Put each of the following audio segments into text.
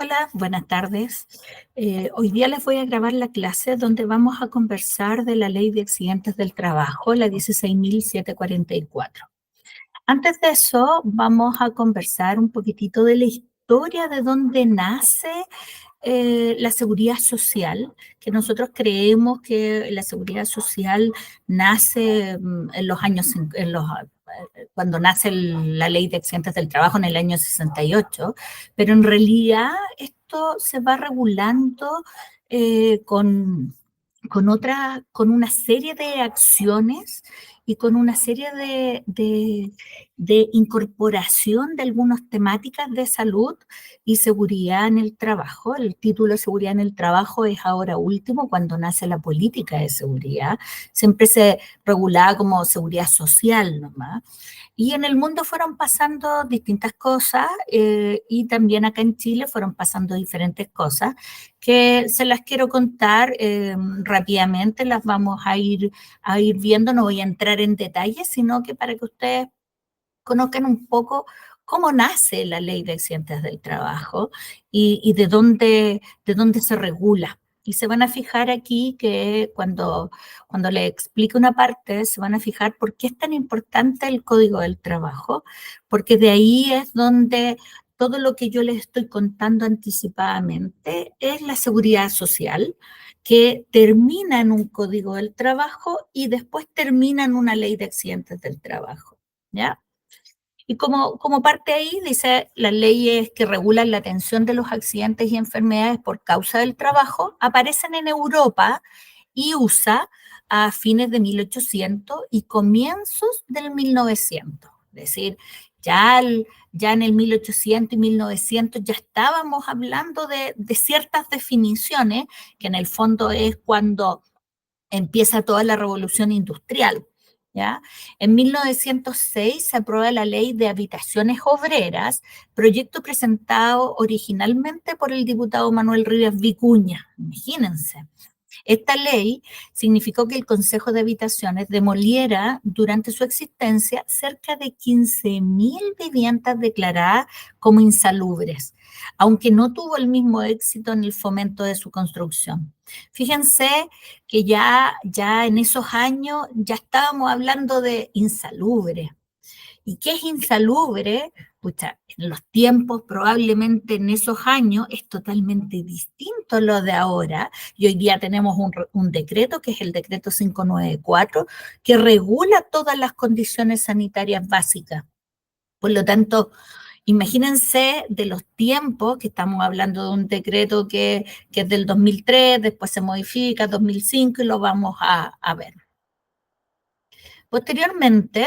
Hola, buenas tardes. Hoy día les voy a grabar la clase donde vamos a conversar de la Ley de Accidentes del Trabajo, la 16.744. Antes de eso, vamos a conversar un poquitito de la historia de dónde nace la seguridad social, que nosotros creemos que la seguridad social nace en los años, cuando nace la ley de accidentes del trabajo en el año 68, pero en realidad esto se va regulando con una serie de acciones y con una serie de incorporación de algunas temáticas de salud y seguridad en el trabajo. El título de seguridad en el trabajo es ahora último cuando nace la política de seguridad. Siempre se regulaba como seguridad social nomás. Y en el mundo fueron pasando distintas cosas y también acá en Chile fueron pasando diferentes cosas que se las quiero contar rápidamente, las vamos a ir viendo, no voy a entrar en detalles, sino que para que ustedes conozcan un poco cómo nace la ley de accidentes del trabajo y de dónde se regula. Y se van a fijar aquí que cuando le explique una parte, se van a fijar por qué es tan importante el Código del Trabajo, porque de ahí es donde todo lo que yo les estoy contando anticipadamente es la seguridad social, que termina en un Código del Trabajo y después termina en una ley de accidentes del trabajo. ¿Ya? Y como parte ahí, dice, las leyes que regulan la atención de los accidentes y enfermedades por causa del trabajo aparecen en Europa y USA a fines de 1800 y comienzos del 1900. Es decir, ya en el 1800 y 1900 ya estábamos hablando de ciertas definiciones, que en el fondo es cuando empieza toda la revolución industrial. ¿Ya? En 1906 se aprueba la Ley de Habitaciones Obreras, proyecto presentado originalmente por el diputado Manuel Rivas Vicuña. Imagínense. Esta ley significó que el Consejo de Habitaciones demoliera durante su existencia cerca de 15.000 viviendas declaradas como insalubres, aunque no tuvo el mismo éxito en el fomento de su construcción. Fíjense que ya en esos años ya estábamos hablando de insalubres. ¿Y qué es insalubre? Pucha, en los tiempos, probablemente en esos años, es totalmente distinto a lo de ahora. Y hoy día tenemos un decreto, que es el decreto 594, que regula todas las condiciones sanitarias básicas. Por lo tanto, imagínense de los tiempos, que estamos hablando de un decreto que es del 2003, después se modifica, 2005, y lo vamos a ver. Posteriormente,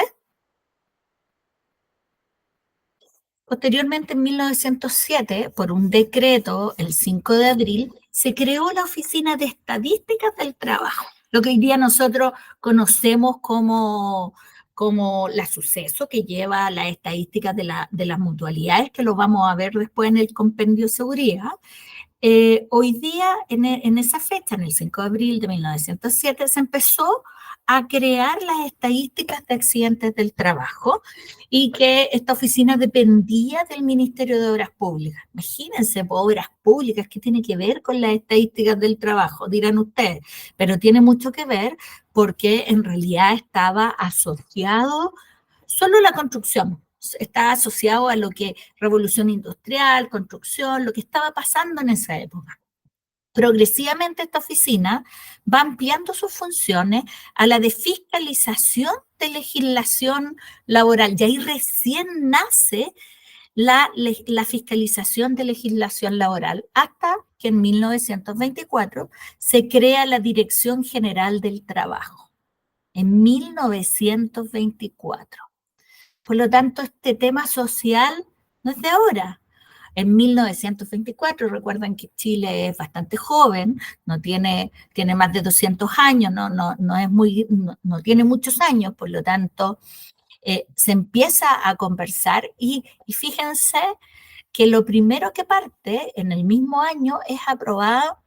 en 1907, por un decreto, el 5 de abril, se creó la Oficina de Estadísticas del Trabajo, lo que hoy día nosotros conocemos como la Suceso, que lleva las estadísticas de las mutualidades, que lo vamos a ver después en el compendio de seguridad. Hoy día, en esa fecha, en el 5 de abril de 1907, se empezó a crear las estadísticas de accidentes del trabajo y que esta oficina dependía del Ministerio de Obras Públicas. Imagínense, obras públicas, ¿qué tiene que ver con las estadísticas del trabajo? Dirán ustedes, pero tiene mucho que ver porque en realidad estaba asociado solo a la construcción. Está asociado a lo que revolución industrial, construcción, lo que estaba pasando en esa época. Progresivamente esta oficina va ampliando sus funciones a la de fiscalización de legislación laboral. Y ahí recién nace la fiscalización de legislación laboral, hasta que en 1924 se crea la Dirección General del Trabajo. En 1924. Por lo tanto, este tema social no es de ahora. En 1924, recuerden que Chile es bastante joven, tiene más de 200 años, no tiene muchos años, por lo tanto, se empieza a conversar y fíjense que lo primero que parte en el mismo año es aprobada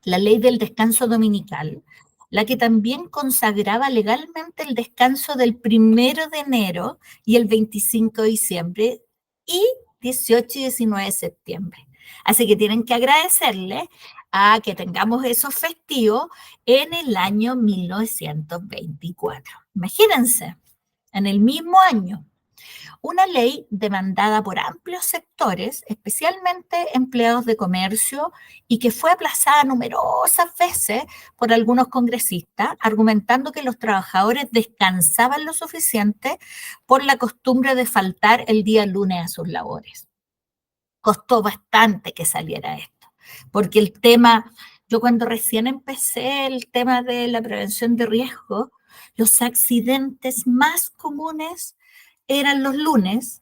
la ley del descanso dominical, la que también consagraba legalmente el descanso del 1 de enero y el 25 de diciembre y 18 y 19 de septiembre. Así que tienen que agradecerle a que tengamos esos festivos en el año 1924. Imagínense, en el mismo año. Una ley demandada por amplios sectores, especialmente empleados de comercio, y que fue aplazada numerosas veces por algunos congresistas, argumentando que los trabajadores descansaban lo suficiente por la costumbre de faltar el día lunes a sus labores. Costó bastante que saliera esto, porque el tema, yo cuando recién empecé el tema de la prevención de riesgo, los accidentes más comunes eran los lunes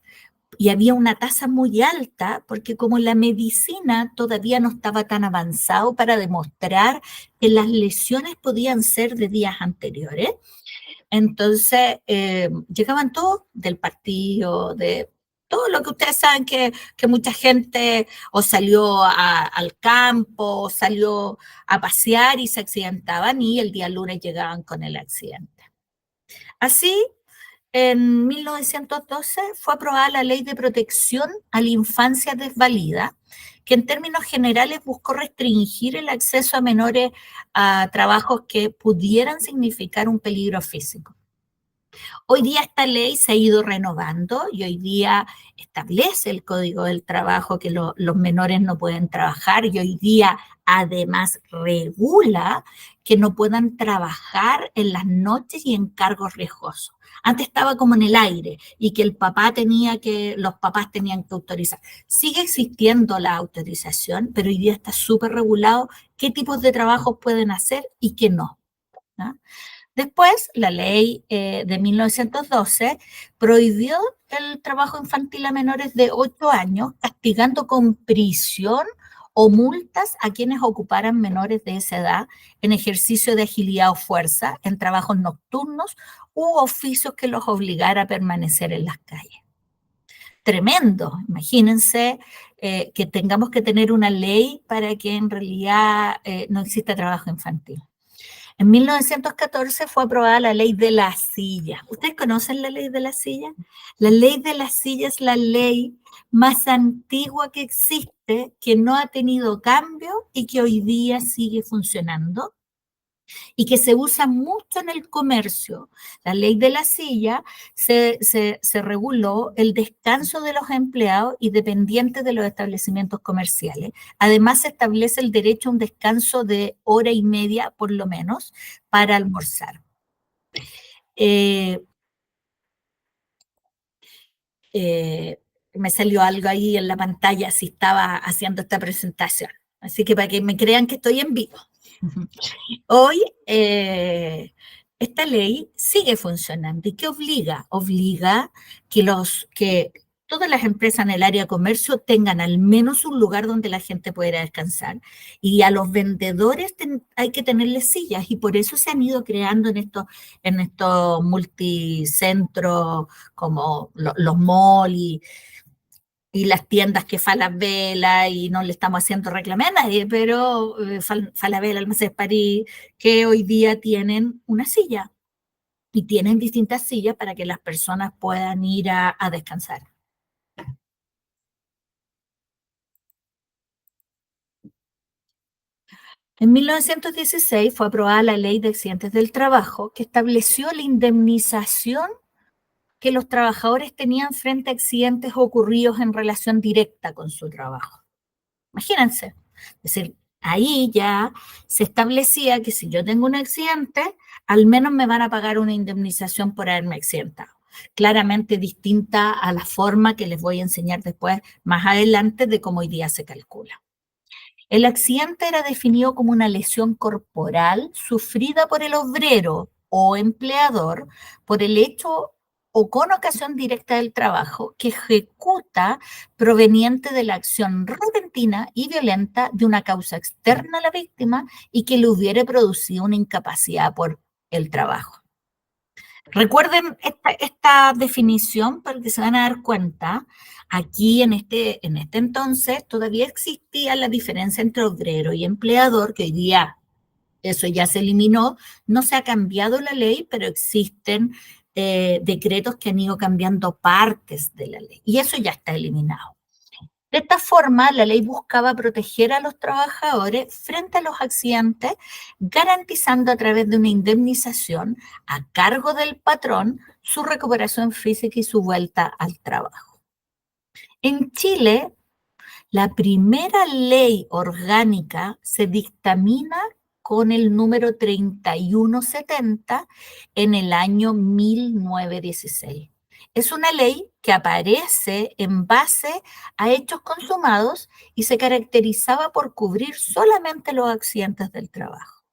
y había una tasa muy alta porque como la medicina todavía no estaba tan avanzado para demostrar que las lesiones podían ser de días anteriores, entonces llegaban todos del partido, de todo lo que ustedes saben que mucha gente o salió al campo, o salió a pasear y se accidentaban y el día lunes llegaban con el accidente. Así, en 1912 fue aprobada la Ley de Protección a la Infancia Desvalida, que en términos generales buscó restringir el acceso a menores a trabajos que pudieran significar un peligro físico. Hoy día esta ley se ha ido renovando y hoy día establece el Código del Trabajo que los menores no pueden trabajar y hoy día además regula que no puedan trabajar en las noches y en cargos riesgosos. Antes estaba como en el aire y que los papás tenían que autorizar. Sigue existiendo la autorización, pero hoy día está súper regulado qué tipos de trabajos pueden hacer y qué no, ¿no? Después, la ley de 1912 prohibió el trabajo infantil a menores de 8 años, castigando con prisión o multas a quienes ocuparan menores de esa edad en ejercicio de agilidad o fuerza, en trabajos nocturnos u oficios que los obligara a permanecer en las calles. Tremendo, imagínense que tengamos que tener una ley para que en realidad no exista trabajo infantil. En 1914 fue aprobada la ley de la silla. ¿Ustedes conocen la ley de la silla? La ley de la silla es la ley más antigua que existe, que no ha tenido cambio y que hoy día sigue funcionando y que se usa mucho en el comercio. La ley de la silla se reguló el descanso de los empleados y dependientes de los establecimientos comerciales. Además, se establece el derecho a un descanso de hora y media, por lo menos, para almorzar. Eh, eh, Me salió algo ahí en la pantalla si estaba haciendo esta presentación. Así que para que me crean que estoy en vivo. Hoy esta ley sigue funcionando. ¿Y qué obliga? Obliga que todas las empresas en el área de comercio tengan al menos un lugar donde la gente pueda descansar. Y a los vendedores hay que tenerles sillas y por eso se han ido creando en estos multicentros como los malls y las tiendas que Falabella, y no le estamos haciendo reclame a nadie, pero Falabella, Almacén París, que hoy día tienen una silla y tienen distintas sillas para que las personas puedan ir a descansar. En 1916 fue aprobada la Ley de Accidentes del Trabajo, que estableció la indemnización que los trabajadores tenían frente a accidentes ocurridos en relación directa con su trabajo. Imagínense. Es decir, ahí ya se establecía que si yo tengo un accidente, al menos me van a pagar una indemnización por haberme accidentado. Claramente distinta a la forma que les voy a enseñar después, más adelante, de cómo hoy día se calcula. El accidente era definido como una lesión corporal sufrida por el obrero o empleador por el hecho o con ocasión directa del trabajo que ejecuta proveniente de la acción repentina y violenta de una causa externa a la víctima y que le hubiera producido una incapacidad por el trabajo. Recuerden esta definición para que se van a dar cuenta. Aquí en este entonces todavía existía la diferencia entre obrero y empleador, que hoy día eso ya se eliminó. No se ha cambiado la ley, pero existen decretos que han ido cambiando partes de la ley y eso ya está eliminado. De esta forma, la ley buscaba proteger a los trabajadores frente a los accidentes, garantizando a través de una indemnización a cargo del patrón su recuperación física y su vuelta al trabajo. En Chile, la primera ley orgánica se dictamina con el número 3170 en el año 1916. Es una ley que aparece en base a hechos consumados y se caracterizaba por cubrir solamente los accidentes del trabajo.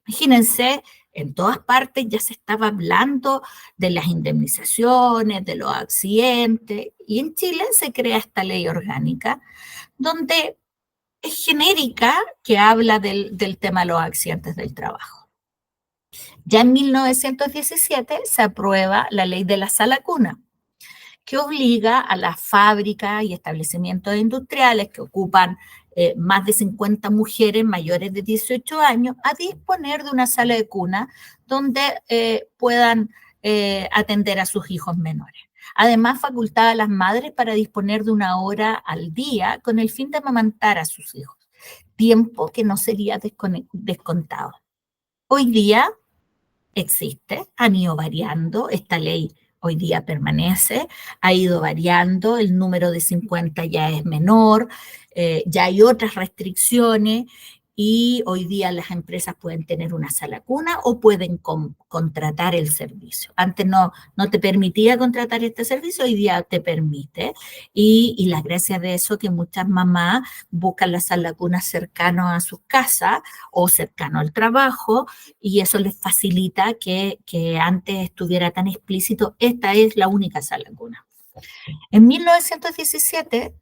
Imagínense, en todas partes ya se estaba hablando de las indemnizaciones, de los accidentes, y en Chile se crea esta ley orgánica donde es genérica, que habla del tema de los accidentes del trabajo. Ya en 1917 se aprueba la ley de la sala cuna, que obliga a las fábricas y establecimientos industriales que ocupan más de 50 mujeres mayores de 18 años a disponer de una sala de cuna donde puedan atender a sus hijos menores. Además, facultaba a las madres para disponer de una hora al día con el fin de amamantar a sus hijos, tiempo que no sería descontado. Hoy día existe, han ido variando, esta ley hoy día permanece, ha ido variando, el número de 50 ya es menor, ya hay otras restricciones y hoy día las empresas pueden tener una sala cuna o pueden contratar el servicio. Antes no te permitía contratar este servicio, hoy día te permite y la gracia de eso que muchas mamás buscan la sala cuna cercano a sus casas o cercano al trabajo y eso les facilita que antes estuviera tan explícito, esta es la única sala cuna. En 1917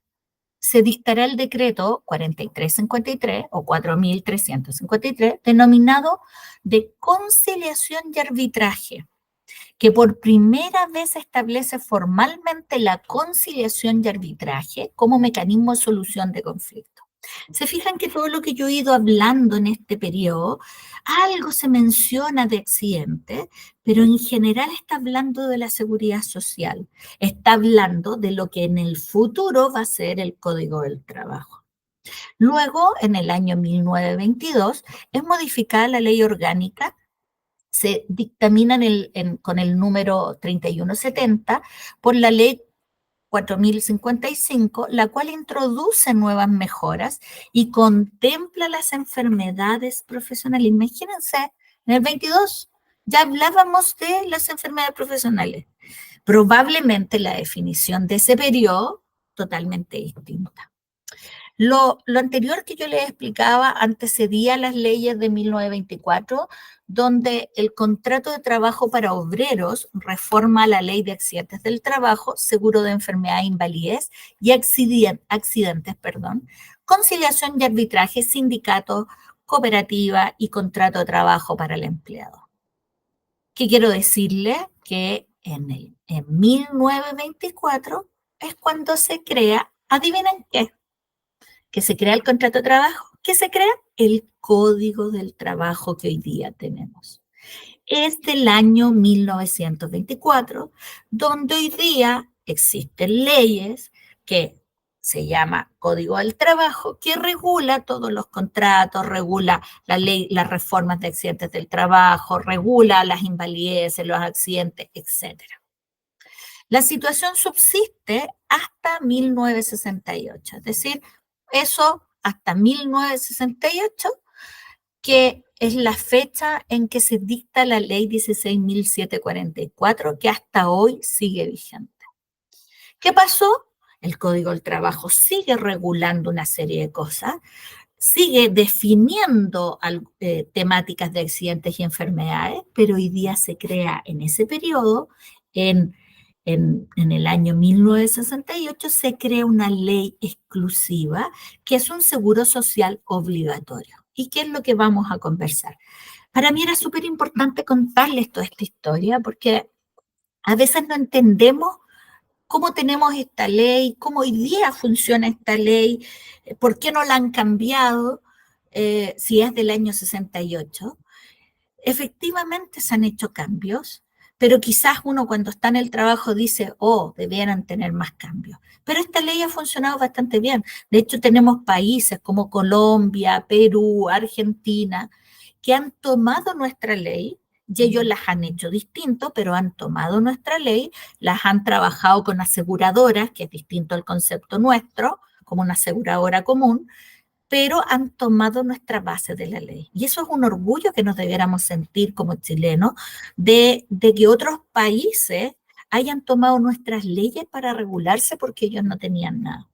se dictará el decreto 4353 o 4353, denominado de conciliación y arbitraje, que por primera vez establece formalmente la conciliación y arbitraje como mecanismo de solución de conflictos. Se fijan que todo lo que yo he ido hablando en este periodo, algo se menciona de accidente, pero en general está hablando de la seguridad social, está hablando de lo que en el futuro va a ser el Código del Trabajo. Luego, en el año 1922, es modificada la ley orgánica, se dictamina con el número 3170 por la ley 4055, la cual introduce nuevas mejoras y contempla las enfermedades profesionales. Imagínense, en el 22 ya hablábamos de las enfermedades profesionales. Probablemente la definición de ese periodo totalmente distinta. Lo anterior que yo les explicaba antecedía a las leyes de 1924, donde el contrato de trabajo para obreros reforma la ley de accidentes del trabajo, seguro de enfermedad e invalidez y accidentes, conciliación y arbitraje, sindicato, cooperativa y contrato de trabajo para el empleado. ¿Qué quiero decirle? Que en 1924 es cuando se crea, adivinen qué, que se crea el contrato de trabajo, que se crea el Código del Trabajo que hoy día tenemos. Es del año 1924, donde hoy día existen leyes que se llama Código del Trabajo, que regula todos los contratos, regula la ley, las reformas de accidentes del trabajo, regula las invalideces, los accidentes, etc. La situación subsiste hasta 1968, es decir, eso hasta 1968, que es la fecha en que se dicta la ley 16.744, que hasta hoy sigue vigente. ¿Qué pasó? El Código del Trabajo sigue regulando una serie de cosas, sigue definiendo temáticas de accidentes y enfermedades, pero hoy día se crea en ese periodo, en el año 1968, se crea una ley exclusiva que es un seguro social obligatorio. ¿Y qué es lo que vamos a conversar? Para mí era súper importante contarles toda esta historia porque a veces no entendemos cómo tenemos esta ley, cómo hoy día funciona esta ley, por qué no la han cambiado, si es del año 68. Efectivamente se han hecho cambios, pero quizás uno cuando está en el trabajo dice, oh, debieran tener más cambios. Pero esta ley ha funcionado bastante bien. De hecho, tenemos países como Colombia, Perú, Argentina, que han tomado nuestra ley y ellos las han hecho distinto, pero han tomado nuestra ley, las han trabajado con aseguradoras, que es distinto al concepto nuestro, como una aseguradora común, pero han tomado nuestra base de la ley. Y eso es un orgullo que nos debiéramos sentir como chilenos, de que otros países hayan tomado nuestras leyes para regularse porque ellos no tenían nada.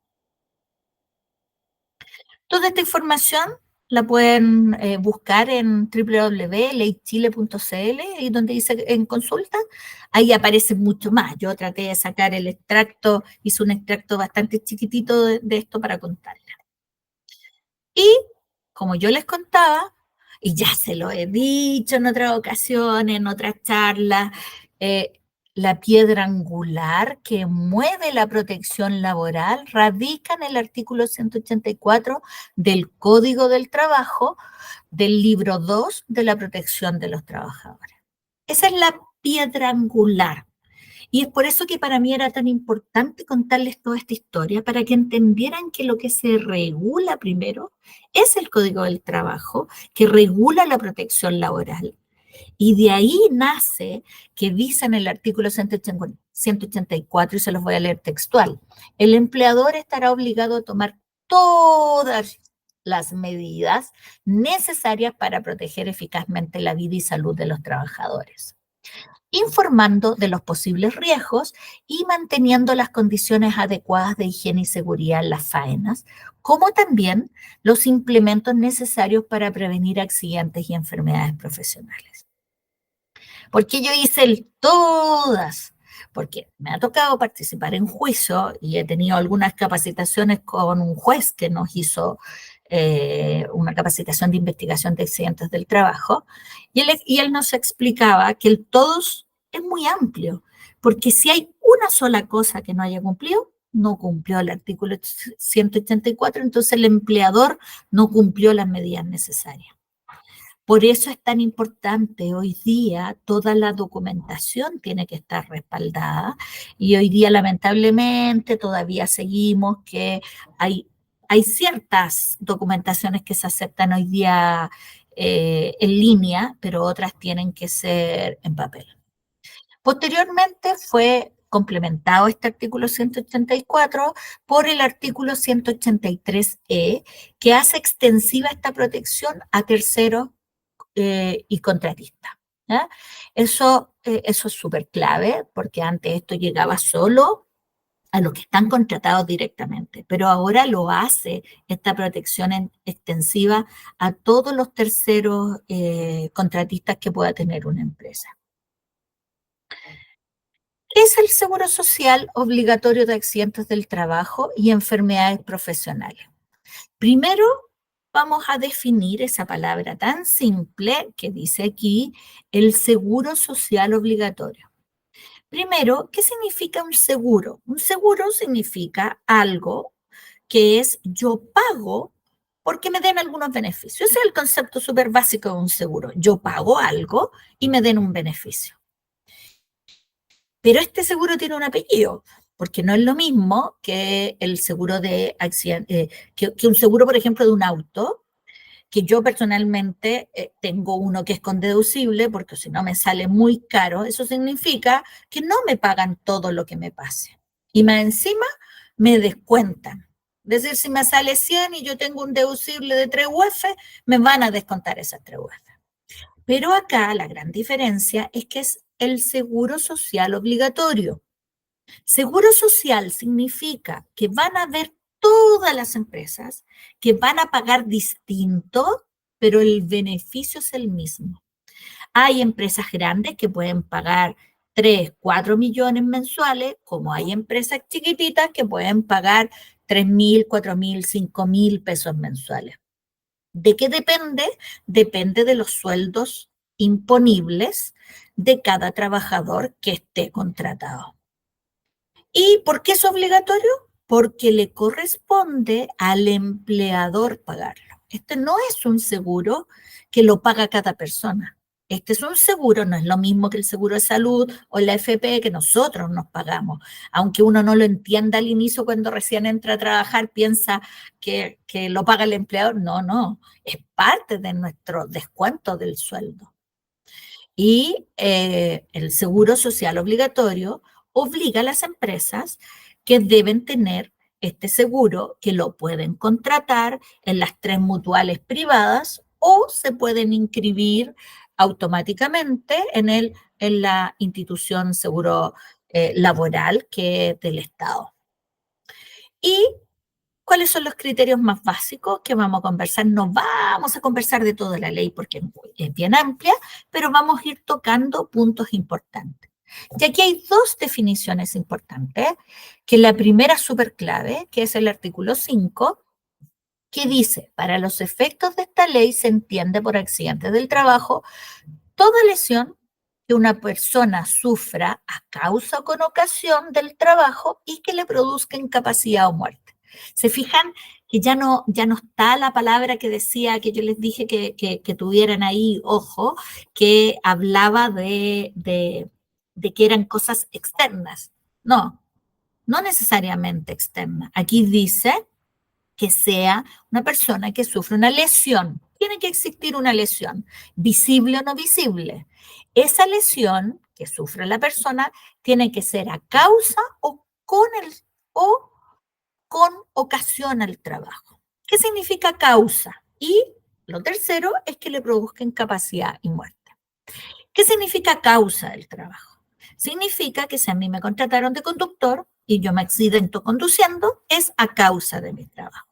Toda esta información la pueden buscar en www.leychile.cl y donde dice en consulta, ahí aparece mucho más. Yo traté de sacar el extracto, hice un extracto bastante chiquitito de esto para contarles. Y como yo les contaba, y ya se lo he dicho en otras ocasiones, en otras charlas, eh, la piedra angular que mueve la protección laboral radica en el artículo 184 del Código del Trabajo, del libro 2 de la protección de los trabajadores. Esa es la piedra angular. Y es por eso que para mí era tan importante contarles toda esta historia, para que entendieran que lo que se regula primero es el Código del Trabajo, que regula la protección laboral. Y de ahí nace que dice en el artículo 184, y se los voy a leer textual, el empleador estará obligado a tomar todas las medidas necesarias para proteger eficazmente la vida y salud de los trabajadores, informando de los posibles riesgos y manteniendo las condiciones adecuadas de higiene y seguridad en las faenas, como también los implementos necesarios para prevenir accidentes y enfermedades profesionales. ¿Por qué yo hice el todas? Porque me ha tocado participar en juicio y he tenido algunas capacitaciones con un juez que nos hizo una capacitación de investigación de accidentes del trabajo, y él nos explicaba que el todos es muy amplio, porque si hay una sola cosa que no haya cumplido, no cumplió el artículo 184, entonces el empleador no cumplió las medidas necesarias. Por eso es tan importante hoy día, toda la documentación tiene que estar respaldada, y hoy día lamentablemente todavía seguimos que hay ciertas documentaciones que se aceptan hoy día en línea, pero otras tienen que ser en papel. Posteriormente fue complementado este artículo 184 por el artículo 183E, que hace extensiva esta protección a terceros y contratista. ¿Ya? Eso es súper clave, porque antes esto llegaba solo a los que están contratados directamente, pero ahora lo hace esta protección extensiva a todos los terceros contratistas que pueda tener una empresa. ¿Qué es el seguro social obligatorio de accidentes del trabajo y enfermedades profesionales? Primero, vamos a definir esa palabra tan simple que dice aquí, el seguro social obligatorio. Primero, ¿qué significa un seguro? Un seguro significa algo que es yo pago porque me den algunos beneficios. Ese es el concepto súper básico de un seguro. Yo pago algo y me den un beneficio. Pero este seguro tiene un apellido, porque no es lo mismo que el seguro de accidente, que un seguro, por ejemplo, de un auto, que yo personalmente tengo uno que es con deducible, porque si no me sale muy caro. Eso significa que no me pagan todo lo que me pase. Y más encima me descuentan. Es decir, si me sale 100 y yo tengo un deducible de 3 UF, me van a descontar esas 3 UF. Pero acá la gran diferencia es que es el seguro social obligatorio. Seguro social significa que van a haber todas las empresas que van a pagar distinto, pero el beneficio es el mismo. Hay empresas grandes que pueden pagar 3, 4 millones mensuales, como hay empresas chiquititas que pueden pagar 3.000, 4.000, 5.000 pesos mensuales. ¿De qué depende? Depende de los sueldos imponibles de cada trabajador que esté contratado. ¿Y por qué es obligatorio? Porque le corresponde al empleador pagarlo. Este no es un seguro que lo paga cada persona. Este es un seguro, no es lo mismo que el seguro de salud o la AFP que nosotros nos pagamos. Aunque uno no lo entienda al inicio cuando recién entra a trabajar, piensa que lo paga el empleador. No, no, es parte de nuestro descuento del sueldo. Y el seguro social obligatorio obliga a las empresas que deben tener este seguro, que lo pueden contratar en las 3 mutuales privadas o se pueden inscribir automáticamente en la institución seguro laboral que es del Estado. Y ¿cuáles son los criterios más básicos que vamos a conversar? No vamos a conversar de toda la ley porque es bien amplia, pero vamos a ir tocando puntos importantes. Y aquí hay 2 definiciones importantes, que la primera es súper clave, que es el artículo 5, que dice, para los efectos de esta ley se entiende por accidente del trabajo toda lesión que una persona sufra a causa o con ocasión del trabajo y que le produzca incapacidad o muerte. ¿Se fijan que ya no está la palabra que decía, que yo les dije que tuvieran ahí, ojo, que hablaba de que eran cosas externas? No, no necesariamente externas. Aquí dice que sea una persona que sufre una lesión. Tiene que existir una lesión, visible o no visible. Esa lesión que sufre la persona tiene que ser a causa o con ocasión al trabajo. ¿Qué significa causa? Y lo tercero es que le produzca incapacidad y muerte. ¿Qué significa causa del trabajo? Significa que si a mí me contrataron de conductor y yo me accidento conduciendo, es a causa de mi trabajo.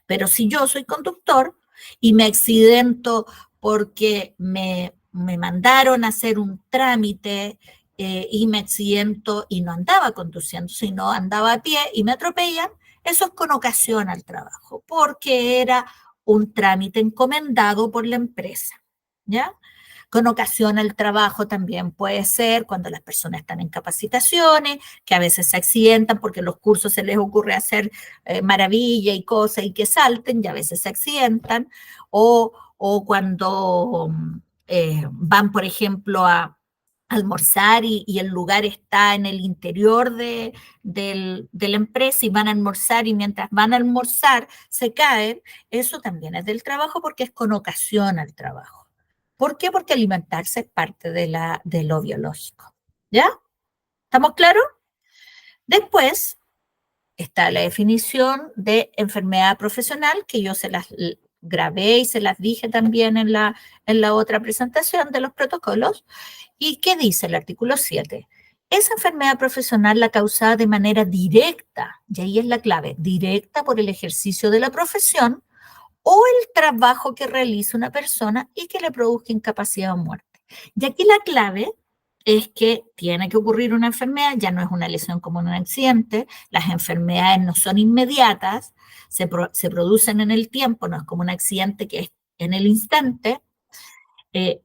Pero si yo soy conductor y me accidento porque me mandaron a hacer un trámite y me accidento y no andaba conduciendo, sino andaba a pie y me atropellan, eso es con ocasión al trabajo, porque era un trámite encomendado por la empresa, ¿ya? Con ocasión al trabajo también puede ser cuando las personas están en capacitaciones, que a veces se accidentan porque los cursos se les ocurre hacer maravilla y cosas y que salten, y a veces se accidentan, o cuando van, por ejemplo, a almorzar y el lugar está en el interior de la empresa y van a almorzar y mientras van a almorzar se caen, eso también es del trabajo porque es con ocasión al trabajo. ¿Por qué? Porque alimentarse es parte de lo biológico. ¿Ya? ¿Estamos claros? Después está la definición de enfermedad profesional, que yo se las grabé y se las dije también en la otra presentación de los protocolos. ¿Y qué dice el artículo 7? Esa enfermedad profesional la causada de manera directa, y ahí es la clave, directa por el ejercicio de la profesión o el trabajo que realiza una persona y que le produzca incapacidad o muerte. Y aquí la clave es que tiene que ocurrir una enfermedad, ya no es una lesión como en un accidente, las enfermedades no son inmediatas, se producen en el tiempo, no es como un accidente que es en el instante,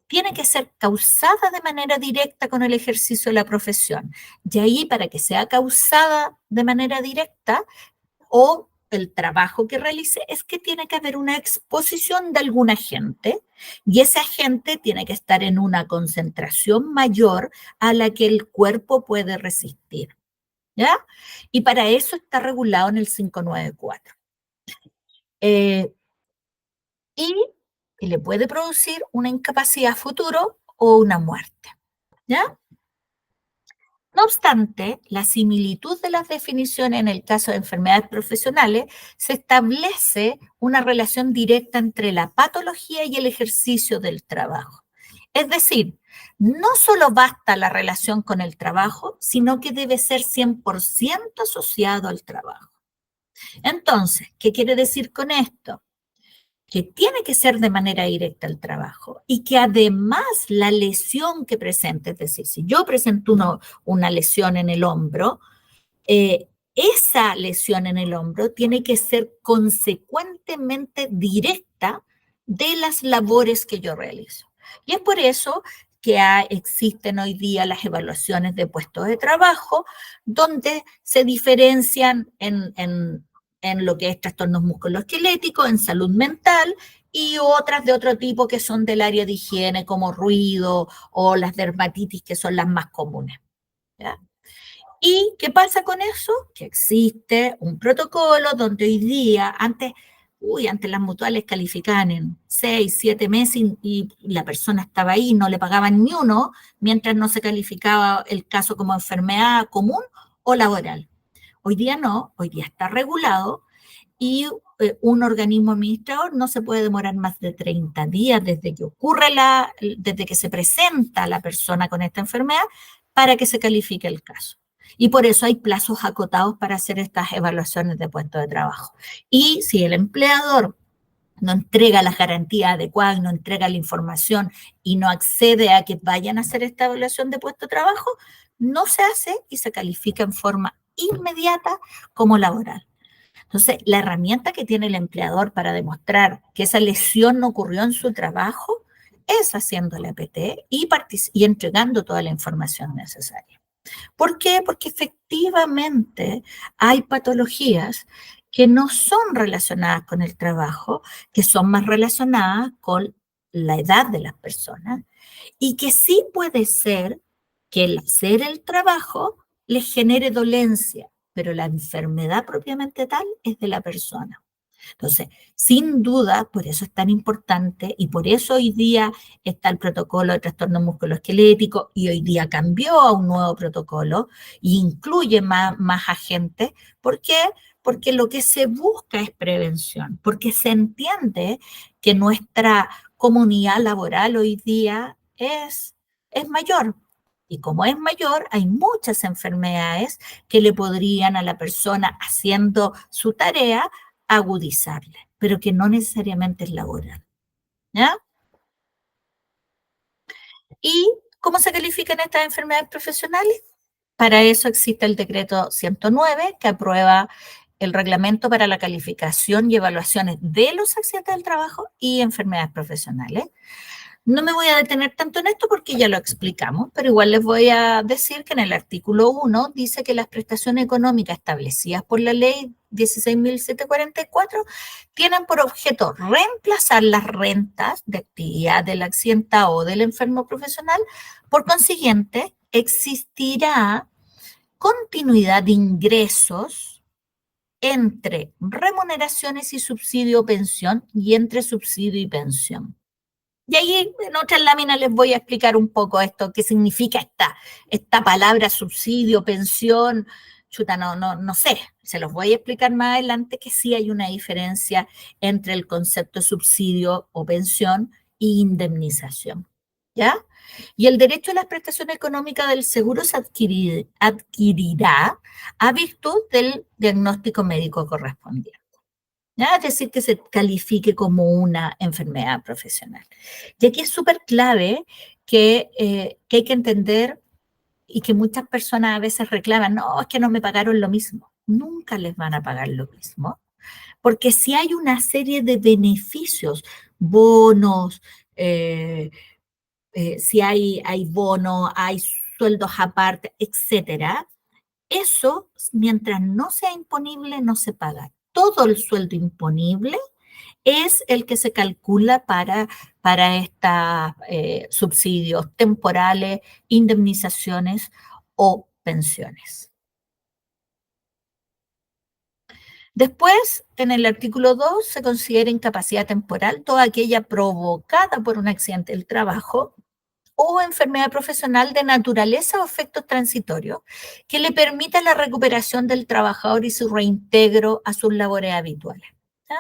tiene que ser causada de manera directa con el ejercicio de la profesión. Y ahí, para que sea causada de manera directa, o el trabajo que realice, es que tiene que haber una exposición de algún agente y ese agente tiene que estar en una concentración mayor a la que el cuerpo puede resistir. ¿Ya? Y para eso está regulado en el 594. Y que le puede producir una incapacidad futuro o una muerte. ¿Ya? No obstante, la similitud de las definiciones en el caso de enfermedades profesionales se establece una relación directa entre la patología y el ejercicio del trabajo. Es decir, no solo basta la relación con el trabajo, sino que debe ser 100% asociado al trabajo. Entonces, ¿qué quiere decir con esto? Que tiene que ser de manera directa el trabajo y que además la lesión que presente, es decir, si yo presento una lesión en el hombro, esa lesión en el hombro tiene que ser consecuentemente directa de las labores que yo realizo. Y es por eso que existen hoy día las evaluaciones de puestos de trabajo, donde se diferencian en lo que es trastornos musculoesqueléticos, en salud mental y otras de otro tipo que son del área de higiene, como ruido o las dermatitis, que son las más comunes. ¿Ya? ¿Y qué pasa con eso? Que existe un protocolo donde hoy día, antes las mutuales calificaban en 6, 7 meses y la persona estaba ahí, no le pagaban ni uno, mientras no se calificaba el caso como enfermedad común o laboral. Hoy día no, hoy día está regulado y un organismo administrador no se puede demorar más de 30 días desde que se presenta la persona con esta enfermedad para que se califique el caso. Y por eso hay plazos acotados para hacer estas evaluaciones de puesto de trabajo. Y si el empleador no entrega las garantías adecuadas, no entrega la información y no accede a que vayan a hacer esta evaluación de puesto de trabajo, no se hace y se califica en forma inmediata como laboral. Entonces, la herramienta que tiene el empleador para demostrar que esa lesión no ocurrió en su trabajo es haciendo el APT y entregando toda la información necesaria. ¿Por qué? Porque efectivamente hay patologías que no son relacionadas con el trabajo, que son más relacionadas con la edad de las personas y que sí puede ser que el hacer el trabajo les genere dolencia, pero la enfermedad propiamente tal es de la persona. Entonces, sin duda, por eso es tan importante y por eso hoy día está el protocolo de trastorno musculoesquelético y hoy día cambió a un nuevo protocolo e incluye más agentes. ¿Por qué? Porque lo que se busca es prevención, porque se entiende que nuestra comunidad laboral hoy día es mayor. Y como es mayor, hay muchas enfermedades que le podrían a la persona haciendo su tarea agudizarle, pero que no necesariamente es laboral. ¿Ya? ¿Y cómo se califican estas enfermedades profesionales? Para eso existe el decreto 109 que aprueba el reglamento para la calificación y evaluaciones de los accidentes del trabajo y enfermedades profesionales. No me voy a detener tanto en esto porque ya lo explicamos, pero igual les voy a decir que en el artículo 1 dice que las prestaciones económicas establecidas por la ley 16.744 tienen por objeto reemplazar las rentas de actividad del accidentado o del enfermo profesional. Por consiguiente, existirá continuidad de ingresos entre remuneraciones y subsidio o pensión y entre subsidio y pensión. Y ahí en otras láminas les voy a explicar un poco esto, qué significa esta palabra subsidio, pensión, chuta, no sé, se los voy a explicar más adelante que sí hay una diferencia entre el concepto subsidio o pensión e indemnización, ¿ya? Y el derecho a las prestaciones económicas del seguro se adquirirá a virtud del diagnóstico médico correspondiente. ¿Ya? Es decir, que se califique como una enfermedad profesional. Y aquí es súper clave que hay que entender y que muchas personas a veces reclaman, no, es que no me pagaron lo mismo. Nunca les van a pagar lo mismo, porque si hay una serie de beneficios, bonos, eh, si hay bonos, hay sueldos aparte, etcétera, eso, mientras no sea imponible, no se paga. Todo el sueldo imponible es el que se calcula para estos subsidios temporales, indemnizaciones o pensiones. Después, en el artículo 2, se considera incapacidad temporal toda aquella provocada por un accidente del trabajo o enfermedad profesional de naturaleza o efectos transitorios que le permita la recuperación del trabajador y su reintegro a sus labores habituales. ¿Ya?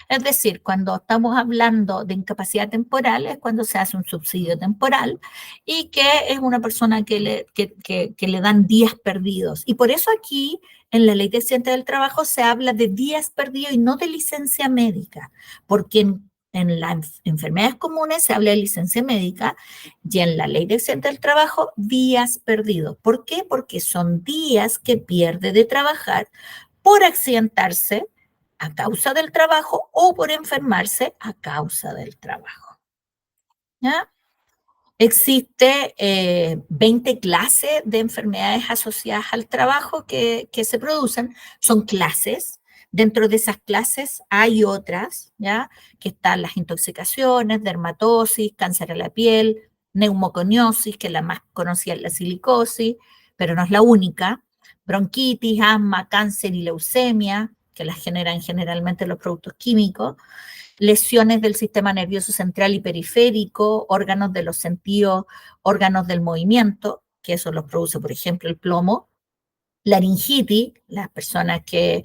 Es decir, cuando estamos hablando de incapacidad temporal es cuando se hace un subsidio temporal y que es una persona que le dan días perdidos. Y por eso aquí en la ley de accidentes del trabajo se habla de días perdidos y no de licencia médica, porque en las enfermedades comunes se habla de licencia médica y en la ley de accidentes del trabajo, días perdidos. ¿Por qué? Porque son días que pierde de trabajar por accidentarse a causa del trabajo o por enfermarse a causa del trabajo. ¿Ya? Existe 20 clases de enfermedades asociadas al trabajo que se producen. Son clases, Dentro de esas clases hay otras, ¿ya? Que están las intoxicaciones, dermatosis, cáncer a la piel, neumoconiosis, que la más conocida es la silicosis, pero no es la única, bronquitis, asma, cáncer y leucemia, que las generan generalmente los productos químicos, lesiones del sistema nervioso central y periférico, órganos de los sentidos, órganos del movimiento, que eso los produce, por ejemplo, el plomo, laringitis, las personas que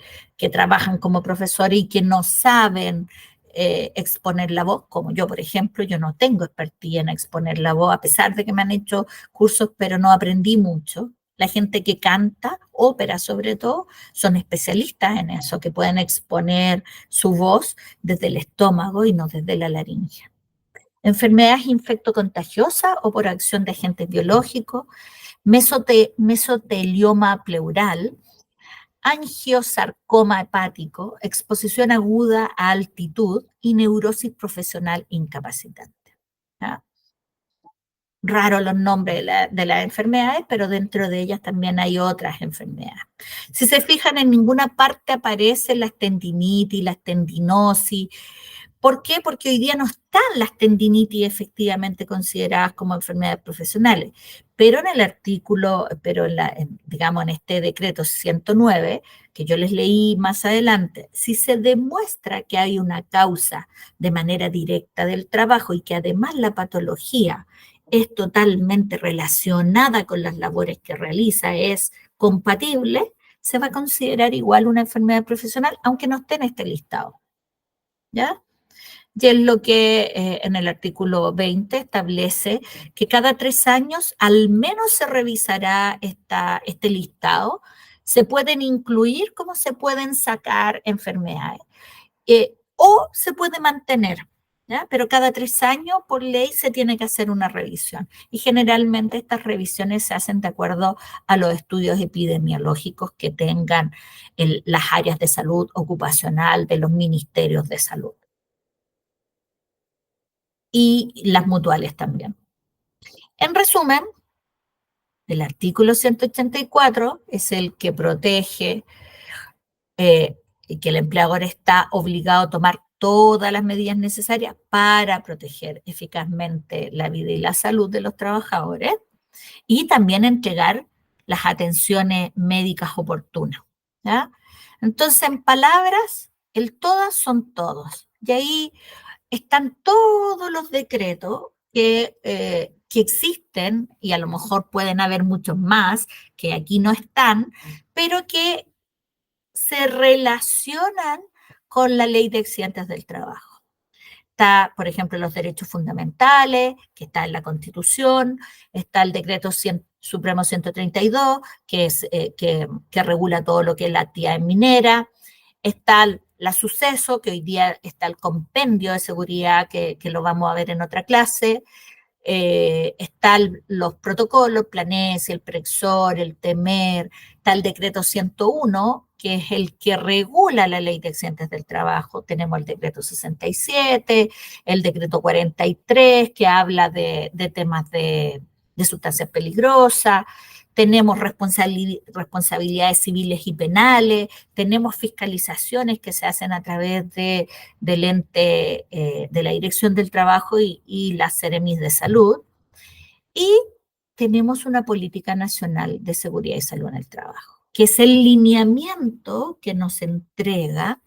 trabajan como profesores y que no saben exponer la voz, como yo, por ejemplo, yo no tengo expertise en exponer la voz, a pesar de que me han hecho cursos, pero no aprendí mucho. La gente que canta, ópera sobre todo, son especialistas en eso, que pueden exponer su voz desde el estómago y no desde la laringe. Enfermedades infectocontagiosas o por acción de agentes biológicos, mesotelioma pleural, angiosarcoma hepático, exposición aguda a altitud y neurosis profesional incapacitante. ¿Ya? Raro los nombres de las enfermedades, pero dentro de ellas también hay otras enfermedades. Si se fijan, en ninguna parte aparecen las tendinitis, las tendinosis. ¿Por qué? Porque hoy día no están las tendinitis efectivamente consideradas como enfermedades profesionales, pero en el artículo, pero digamos en este decreto 109, que yo les leí más adelante, si se demuestra que hay una causa de manera directa del trabajo y que además la patología es totalmente relacionada con las labores que realiza, es compatible, se va a considerar igual una enfermedad profesional, aunque no esté en este listado. ¿Ya? Y es lo que en el artículo 20 establece que cada 3 años al menos se revisará este listado. Se pueden incluir como se pueden sacar enfermedades o se puede mantener, ¿ya? Pero cada 3 años por ley se tiene que hacer una revisión. Y generalmente estas revisiones se hacen de acuerdo a los estudios epidemiológicos que tengan las áreas de salud ocupacional de los ministerios de salud. Y las mutuales también. En resumen, el artículo 184 es el que protege y que el empleador está obligado a tomar todas las medidas necesarias para proteger eficazmente la vida y la salud de los trabajadores y también entregar las atenciones médicas oportunas. ¿Ya? Entonces, en palabras, el todas son todos. Y ahí están todos los decretos que existen, y a lo mejor pueden haber muchos más que aquí no están, pero que se relacionan con la ley de accidentes del trabajo. Está, por ejemplo, los derechos fundamentales, que está en la Constitución, está el decreto Supremo 132, que regula todo lo que es la actividad minera, está la suceso, que hoy día está el compendio de seguridad, que lo vamos a ver en otra clase, están los protocolos, Planesia, el Prexor, el TEMER, está el decreto 101, que es el que regula la ley de accidentes del trabajo. Tenemos el decreto 67, el decreto 43, que habla de temas de sustancias peligrosas. Tenemos responsabilidades civiles y penales, tenemos fiscalizaciones que se hacen a través del ente de la Dirección del Trabajo y las Seremis de Salud. Y tenemos una política nacional de seguridad y salud en el trabajo, que es el lineamiento que nos entrega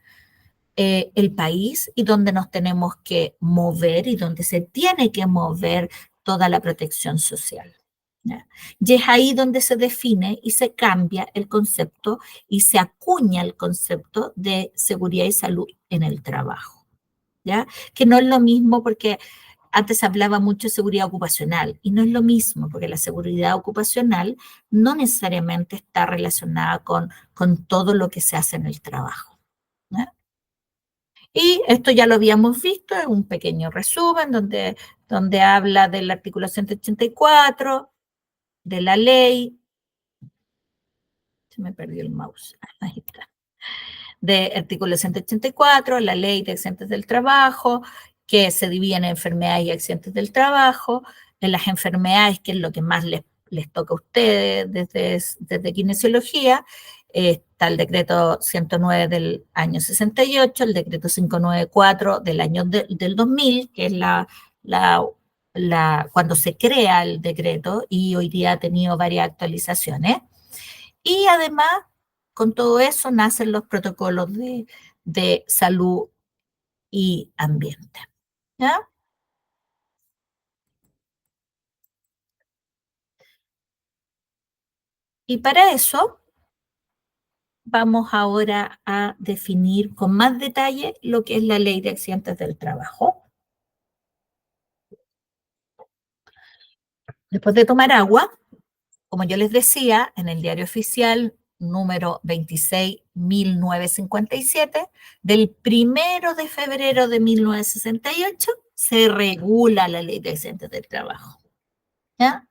el país y donde nos tenemos que mover y donde se tiene que mover toda la protección social. ¿Ya? Y es ahí donde se define y se cambia el concepto y se acuña el concepto de seguridad y salud en el trabajo. ¿Ya? Que no es lo mismo porque antes se hablaba mucho de seguridad ocupacional y no es lo mismo porque la seguridad ocupacional no necesariamente está relacionada con todo lo que se hace en el trabajo. ¿Ya? Y esto ya lo habíamos visto, es un pequeño resumen donde habla del artículo 184, de la ley, se me perdió el mouse, ahí está, de artículo 184, la ley de accidentes del trabajo, que se divide en enfermedades y accidentes del trabajo, en las enfermedades, que es lo que más les toca a ustedes desde kinesiología, Está el decreto 109 del año 68, el decreto 594 del año del 2000, que es cuando se crea el decreto, y hoy día ha tenido varias actualizaciones. Y además, con todo eso, nacen los protocolos de salud y ambiente. ¿Ya? Y para eso vamos ahora a definir con más detalle lo que es la ley de accidentes del trabajo. Después de tomar agua, como yo les decía, en el diario oficial número 26.957, del 1 de febrero de 1968, se regula la ley de accidentes del trabajo. ¿Ya?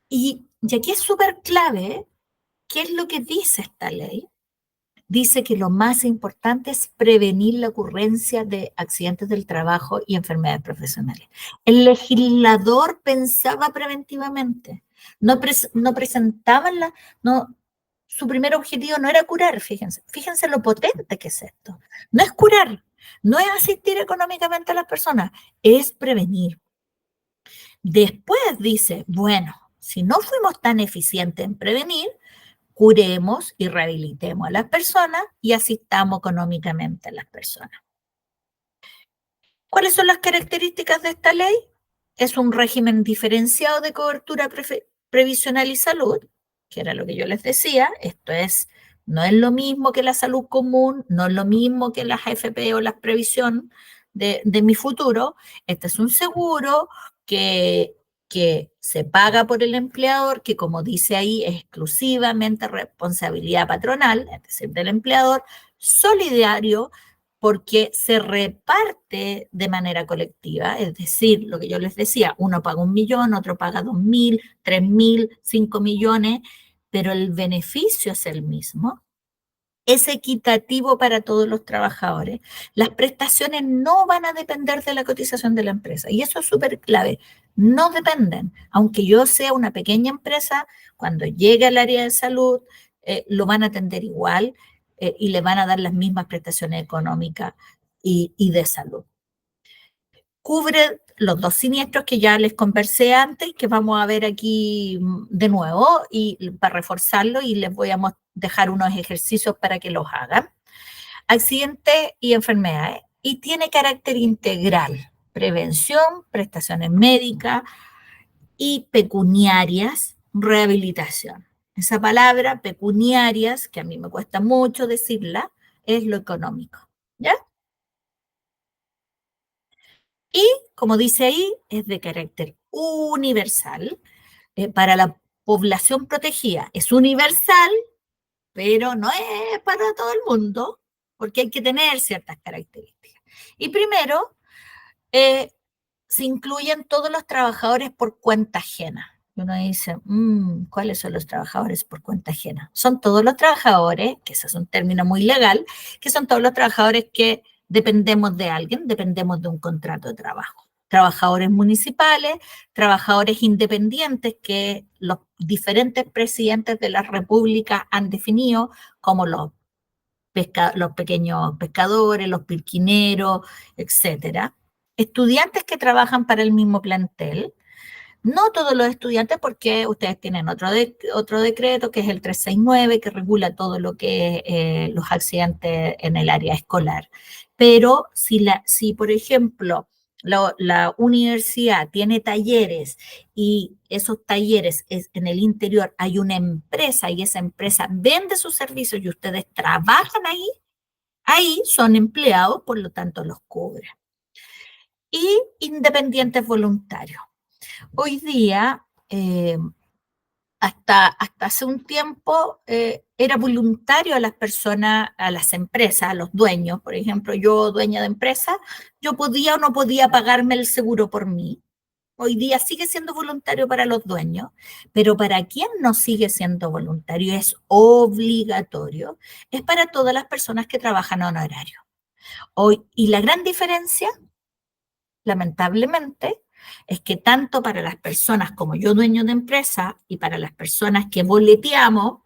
Y aquí es súper clave, ¿qué es lo que dice esta ley? Dice que lo más importante es prevenir la ocurrencia de accidentes del trabajo y enfermedades profesionales. El legislador pensaba preventivamente, no presentaban no, su primer objetivo no era curar, fíjense lo potente que es esto. No es curar, no es asistir económicamente a las personas, es prevenir. Después dice, bueno, si no fuimos tan eficientes en prevenir, curemos y rehabilitemos a las personas y asistamos económicamente a las personas. ¿Cuáles son las características de esta ley? Es un régimen diferenciado de cobertura previsional y salud, que era lo que yo les decía. Esto no es lo mismo que la salud común, no es lo mismo que las AFP o la previsión de mi futuro. Este es un seguro que, que se paga por el empleador, que como dice ahí, es exclusivamente responsabilidad patronal, es decir, del empleador, solidario, porque se reparte de manera colectiva, es decir, lo que yo les decía, uno paga 1.000.000, otro paga 2.000, 3.000, 5.000.000, pero el beneficio es el mismo. Es equitativo para todos los trabajadores. Las prestaciones no van a depender de la cotización de la empresa. Y eso es súper clave. No dependen. Aunque yo sea una pequeña empresa, cuando llegue al área de salud, lo van a atender igual y le van a dar las mismas prestaciones económicas y de salud. Cubre los dos siniestros que ya les conversé antes, que vamos a ver aquí de nuevo y para reforzarlo, y les voy a dejar unos ejercicios para que los hagan. Accidentes y enfermedades. Y tiene carácter integral, prevención, prestaciones médicas y pecuniarias, rehabilitación. Esa palabra, pecuniarias, que a mí me cuesta mucho decirla, es lo económico. ¿Ya? Y, como dice ahí, es de carácter universal para la población protegida. Es universal, pero no es para todo el mundo, porque hay que tener ciertas características. Y primero, eh, se incluyen todos los trabajadores por cuenta ajena. Y uno dice, ¿cuáles son los trabajadores por cuenta ajena? Son todos los trabajadores, que ese es un término muy legal, que son todos los trabajadores que dependemos de alguien, dependemos de un contrato de trabajo. Trabajadores municipales, trabajadores independientes que los diferentes presidentes de la República han definido como los pequeños pescadores, los pirquineros, etcétera. Estudiantes que trabajan para el mismo plantel, no todos los estudiantes, porque ustedes tienen otro decreto, que es el 369, que regula todo lo que es los accidentes en el área escolar. Pero si por ejemplo, la universidad tiene talleres y esos talleres en el interior hay una empresa y esa empresa vende sus servicios y ustedes trabajan ahí son empleados, por lo tanto los cubre. Y independientes voluntarios. Hoy día, hasta hace un tiempo, era voluntario a las personas, a las empresas, a los dueños. Por ejemplo, yo, dueña de empresa, yo podía o no podía pagarme el seguro por mí. Hoy día sigue siendo voluntario para los dueños, pero para quien no sigue siendo voluntario es obligatorio, es para todas las personas que trabajan a honorario. Y la gran diferencia, lamentablemente, es que tanto para las personas como yo, dueño de empresa, y para las personas que boleteamos,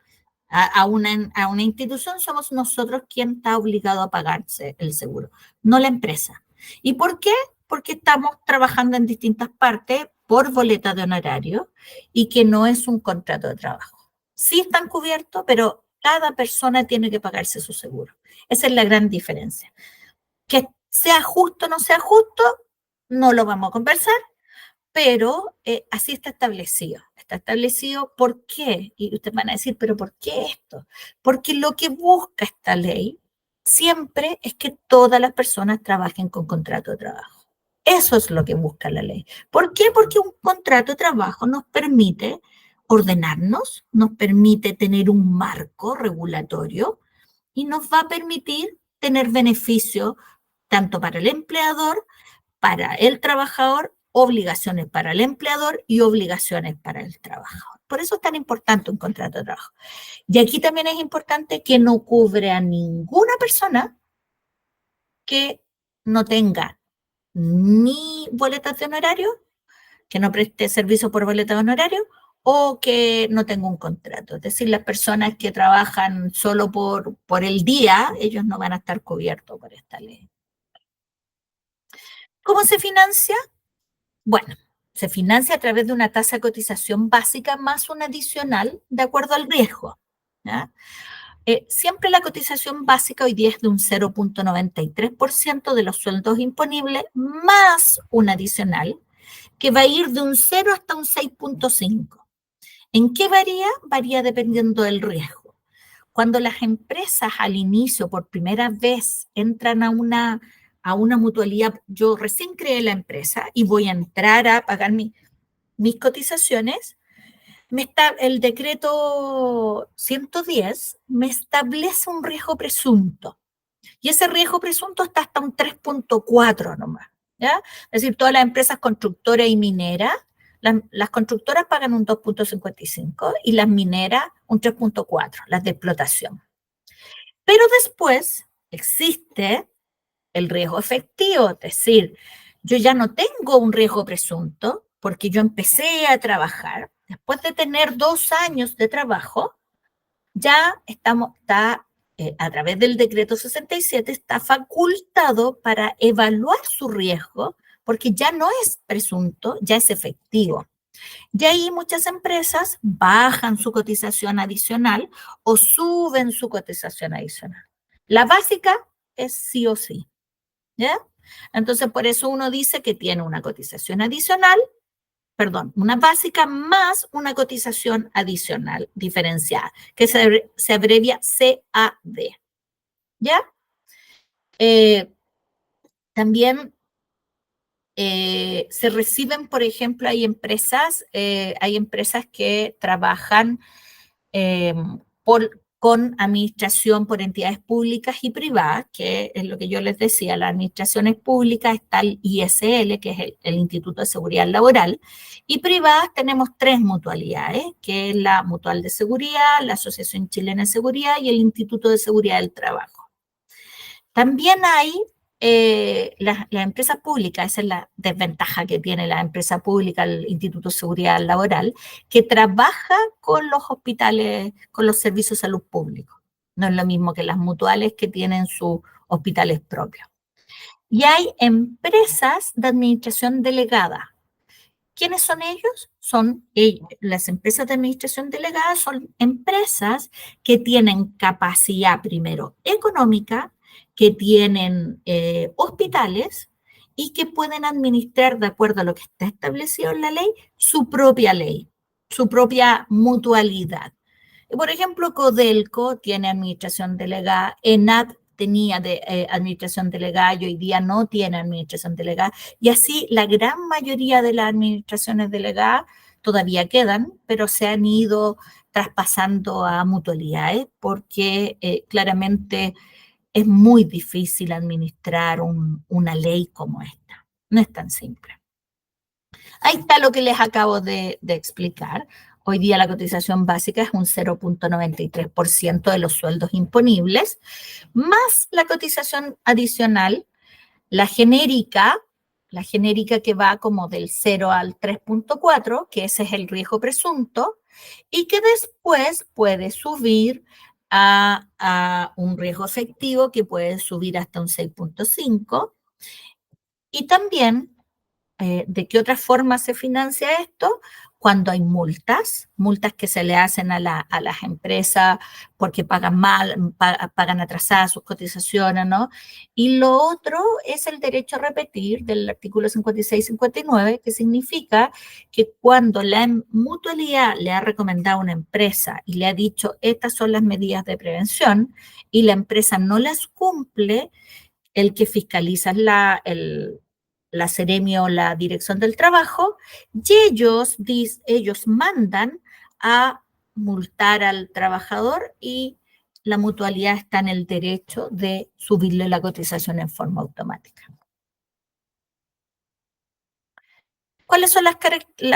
A una institución somos nosotros quien está obligado a pagarse el seguro, no la empresa. ¿Y por qué? Porque estamos trabajando en distintas partes por boleta de honorario y que no es un contrato de trabajo. Sí están cubiertos, pero cada persona tiene que pagarse su seguro. Esa es la gran diferencia. Que sea justo o no sea justo, no lo vamos a conversar, pero así está establecido. Está establecido, ¿por qué? Y ustedes van a decir, ¿pero por qué esto? Porque lo que busca esta ley siempre es que todas las personas trabajen con contrato de trabajo. Eso es lo que busca la ley. ¿Por qué? Porque un contrato de trabajo nos permite ordenarnos, nos permite tener un marco regulatorio y nos va a permitir tener beneficio tanto para el empleador, para el trabajador, obligaciones para el empleador y obligaciones para el trabajador. Por eso es tan importante un contrato de trabajo. Y aquí también es importante que no cubre a ninguna persona que no tenga ni boletas de honorario, que no preste servicio por boleta de honorario o que no tenga un contrato. Es decir, las personas que trabajan solo por el día, ellos no van a estar cubiertos por esta ley. ¿Cómo se financia? Bueno, se financia a través de una tasa de cotización básica más una adicional de acuerdo al riesgo. ¿Ya? Siempre la cotización básica hoy día es de un 0,93% de los sueldos imponibles más un adicional que va a ir de un 0 hasta un 6,5. ¿En qué varía? Varía dependiendo del riesgo. Cuando las empresas al inicio, por primera vez, entran a una mutualidad, yo recién creé la empresa y voy a entrar a pagar mis cotizaciones, el decreto 110 me establece un riesgo presunto. Y ese riesgo presunto está hasta un 3,4 nomás. ¿Ya? Es decir, todas las empresas constructoras y mineras, las constructoras pagan un 2,55 y las mineras un 3,4, las de explotación. Pero después existe el riesgo efectivo, es decir, yo ya no tengo un riesgo presunto porque yo empecé a trabajar. Después de tener 2 años de trabajo, ya está a través del decreto 67, está facultado para evaluar su riesgo, porque ya no es presunto, ya es efectivo. Y ahí muchas empresas bajan su cotización adicional o suben su cotización adicional. La básica es sí o sí, ¿ya? Entonces, por eso uno dice que tiene una cotización adicional, perdón, una básica más una cotización adicional diferenciada, que se abrevia CAD. ¿Ya? Eh, también se reciben, por ejemplo, hay empresas que trabajan eh, con administración por entidades públicas y privadas, que es lo que yo les decía, las administraciones públicas está el ISL, que es el Instituto de Seguridad Laboral, y privadas tenemos 3 mutualidades, que es la Mutual de Seguridad, la Asociación Chilena de Seguridad y el Instituto de Seguridad del Trabajo. También hay las empresas públicas, esa es la desventaja que tiene la empresa pública, el Instituto de Seguridad Laboral, que trabaja con los hospitales, con los servicios de salud públicos. No es lo mismo que las mutuales que tienen sus hospitales propios. Y hay empresas de administración delegada. ¿Quiénes son ellos? Las empresas de administración delegada son empresas que tienen capacidad, primero, económica, que tienen hospitales y que pueden administrar, de acuerdo a lo que está establecido en la ley, su propia mutualidad. Por ejemplo, Codelco tiene administración delegada, ENAP tenía administración delegada y hoy día no tiene administración delegada. Y así la gran mayoría de las administraciones delegadas todavía quedan, pero se han ido traspasando a mutualidades porque claramente es muy difícil administrar una ley como esta. No es tan simple. Ahí está lo que les acabo de explicar. Hoy día la cotización básica es un 0,93% de los sueldos imponibles, más la cotización adicional, la genérica que va como del 0 al 3,4, que ese es el riesgo presunto, y que después puede subir a un riesgo efectivo que puede subir hasta un 6,5. Y también, ¿de qué otra forma se financia esto? Cuando hay multas que se le hacen a las empresas porque pagan mal, pagan atrasadas sus cotizaciones, ¿no? Y lo otro es el derecho a repetir del artículo 56-59, que significa que cuando la mutualidad le ha recomendado a una empresa y le ha dicho estas son las medidas de prevención y la empresa no las cumple, el que fiscaliza es la Seremi o la Dirección del Trabajo, y ellos mandan a multar al trabajador y la mutualidad está en el derecho de subirle la cotización en forma automática. ¿Cuáles son las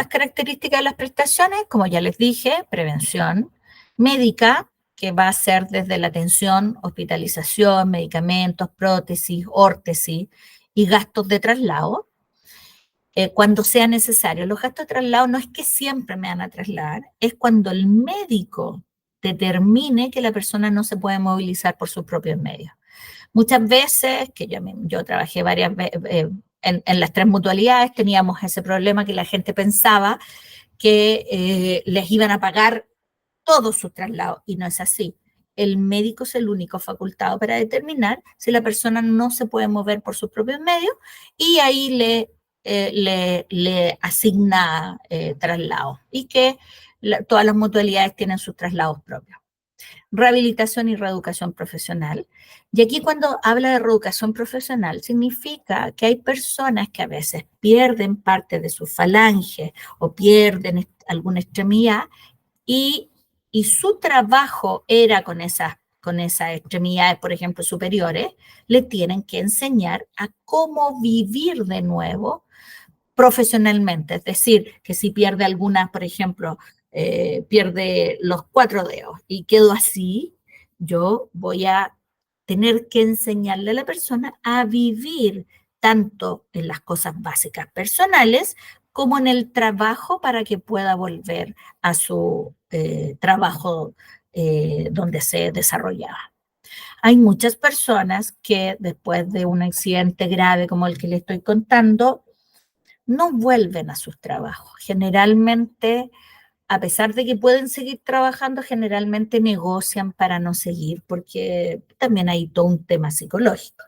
características de las prestaciones? Como ya les dije, prevención médica, que va a ser desde la atención, hospitalización, medicamentos, prótesis, órtesis y gastos de traslado, cuando sea necesario. Los gastos de traslado no es que siempre me van a trasladar, es cuando el médico determine que la persona no se puede movilizar por sus propios medios. Muchas veces, que yo trabajé varias veces en las tres mutualidades, teníamos ese problema que la gente pensaba que les iban a pagar todos sus traslados, y no es así. El médico es el único facultado para determinar si la persona no se puede mover por sus propios medios y ahí le asigna traslado y que todas las mutualidades tienen sus traslados propios. Rehabilitación y reeducación profesional. Y aquí cuando habla de reeducación profesional, significa que hay personas que a veces pierden parte de su falange o pierden alguna extremidad y, y su trabajo era con esas extremidades, por ejemplo, superiores, le tienen que enseñar a cómo vivir de nuevo profesionalmente. Es decir, que si pierde alguna, por ejemplo, pierde los 4 dedos y quedo así, yo voy a tener que enseñarle a la persona a vivir tanto en las cosas básicas personales como en el trabajo para que pueda volver a su trabajo donde se desarrollaba. Hay muchas personas que después de un accidente grave como el que le estoy contando, no vuelven a sus trabajos. Generalmente, a pesar de que pueden seguir trabajando, generalmente negocian para no seguir, porque también hay todo un tema psicológico.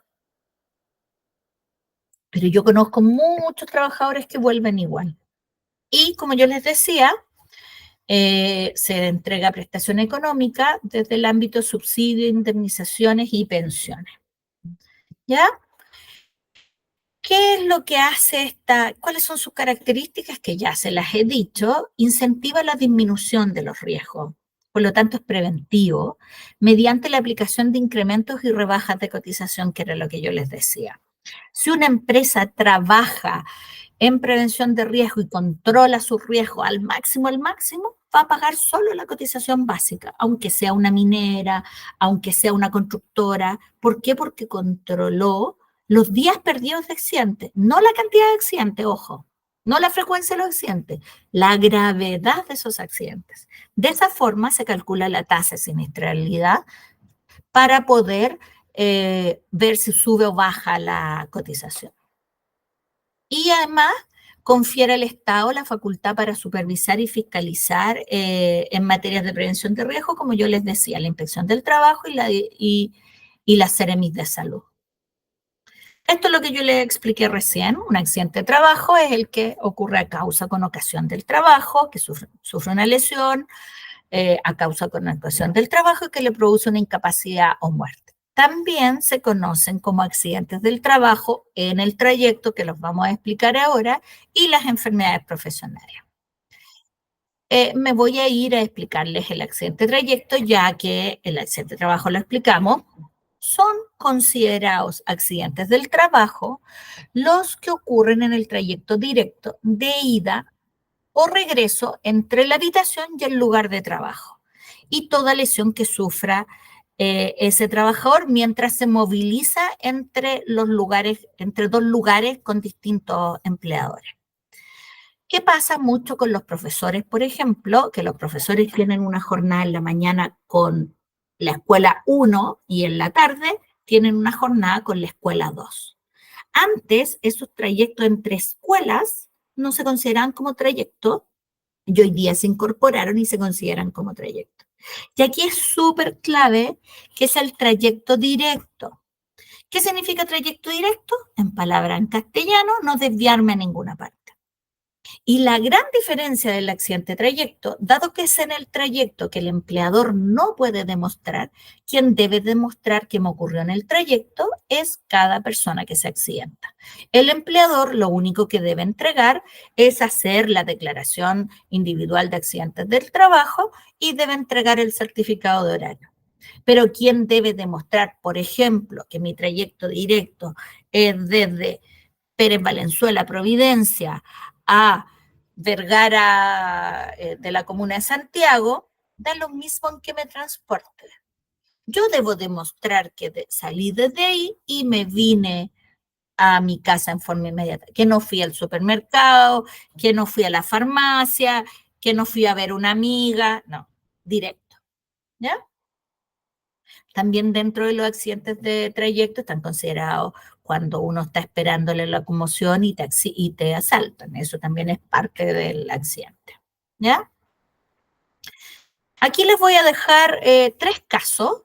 Pero yo conozco muchos trabajadores que vuelven igual. Y como yo les decía, se entrega prestación económica desde el ámbito subsidio, indemnizaciones y pensiones. ¿Ya? ¿Qué es lo que hace esta? ¿Cuáles son sus características? Que ya se las he dicho. Incentiva la disminución de los riesgos, por lo tanto es preventivo, mediante la aplicación de incrementos y rebajas de cotización, que era lo que yo les decía. Si una empresa trabaja en prevención de riesgo y controla sus riesgos al máximo, va a pagar solo la cotización básica, aunque sea una minera, aunque sea una constructora. ¿Por qué? Porque controló los días perdidos de accidentes, no la cantidad de accidentes, ojo, no la frecuencia de los accidentes, la gravedad de esos accidentes. De esa forma se calcula la tasa de siniestralidad para poder ver si sube o baja la cotización. Y además confiere al Estado la facultad para supervisar y fiscalizar en materias de prevención de riesgo, como yo les decía, la Inspección del Trabajo y las Seremis de Salud. Esto es lo que yo les expliqué recién. Un accidente de trabajo es el que ocurre a causa con ocasión del trabajo, que sufre una lesión a causa con ocasión del trabajo y que le produce una incapacidad o muerte. También se conocen como accidentes del trabajo en el trayecto, que los vamos a explicar ahora, y las enfermedades profesionales. Me voy a ir a explicarles el accidente de trayecto, ya que el accidente de trabajo lo explicamos. Son considerados accidentes del trabajo los que ocurren en el trayecto directo de ida o regreso entre la habitación y el lugar de trabajo, y toda lesión que sufra ese trabajador mientras se moviliza entre dos lugares con distintos empleadores. ¿Qué pasa mucho con los profesores, por ejemplo? Que los profesores tienen una jornada en la mañana con la escuela 1 y en la tarde tienen una jornada con la escuela 2. Antes, esos trayectos entre escuelas no se consideraban como trayecto y hoy día se incorporaron y se consideran como trayecto. Y aquí es súper clave que es el trayecto directo. ¿Qué significa trayecto directo? En palabra en castellano, no desviarme a ninguna parte. Y la gran diferencia del accidente trayecto, dado que es en el trayecto que el empleador no puede demostrar, quien debe demostrar que me ocurrió en el trayecto es cada persona que se accidenta. El empleador lo único que debe entregar es hacer la declaración individual de accidentes del trabajo y debe entregar el certificado de horario. Pero quien debe demostrar, por ejemplo, que mi trayecto directo es desde Pérez Valenzuela, Providencia, a Vergara de la comuna de Santiago, da lo mismo en que me transporte. Yo debo demostrar que salí desde ahí y me vine a mi casa en forma inmediata, que no fui al supermercado, que no fui a la farmacia, que no fui a ver una amiga, no, directo, ¿ya? También dentro de los accidentes de trayecto están considerados cuando uno está esperando la locomoción y te asaltan. Eso también es parte del accidente. ¿Ya? Aquí les voy a dejar 3 casos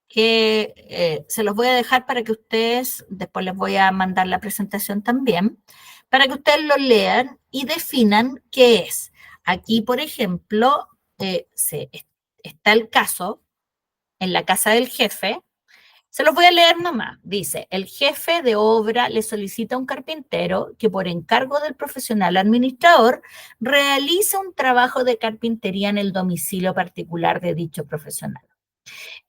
que se los voy a dejar para que ustedes, después les voy a mandar la presentación también, para que ustedes lo lean y definan qué es. Aquí, por ejemplo, está el caso en la casa del jefe. Se los voy a leer nomás. Dice, el jefe de obra le solicita a un carpintero que por encargo del profesional administrador realice un trabajo de carpintería en el domicilio particular de dicho profesional,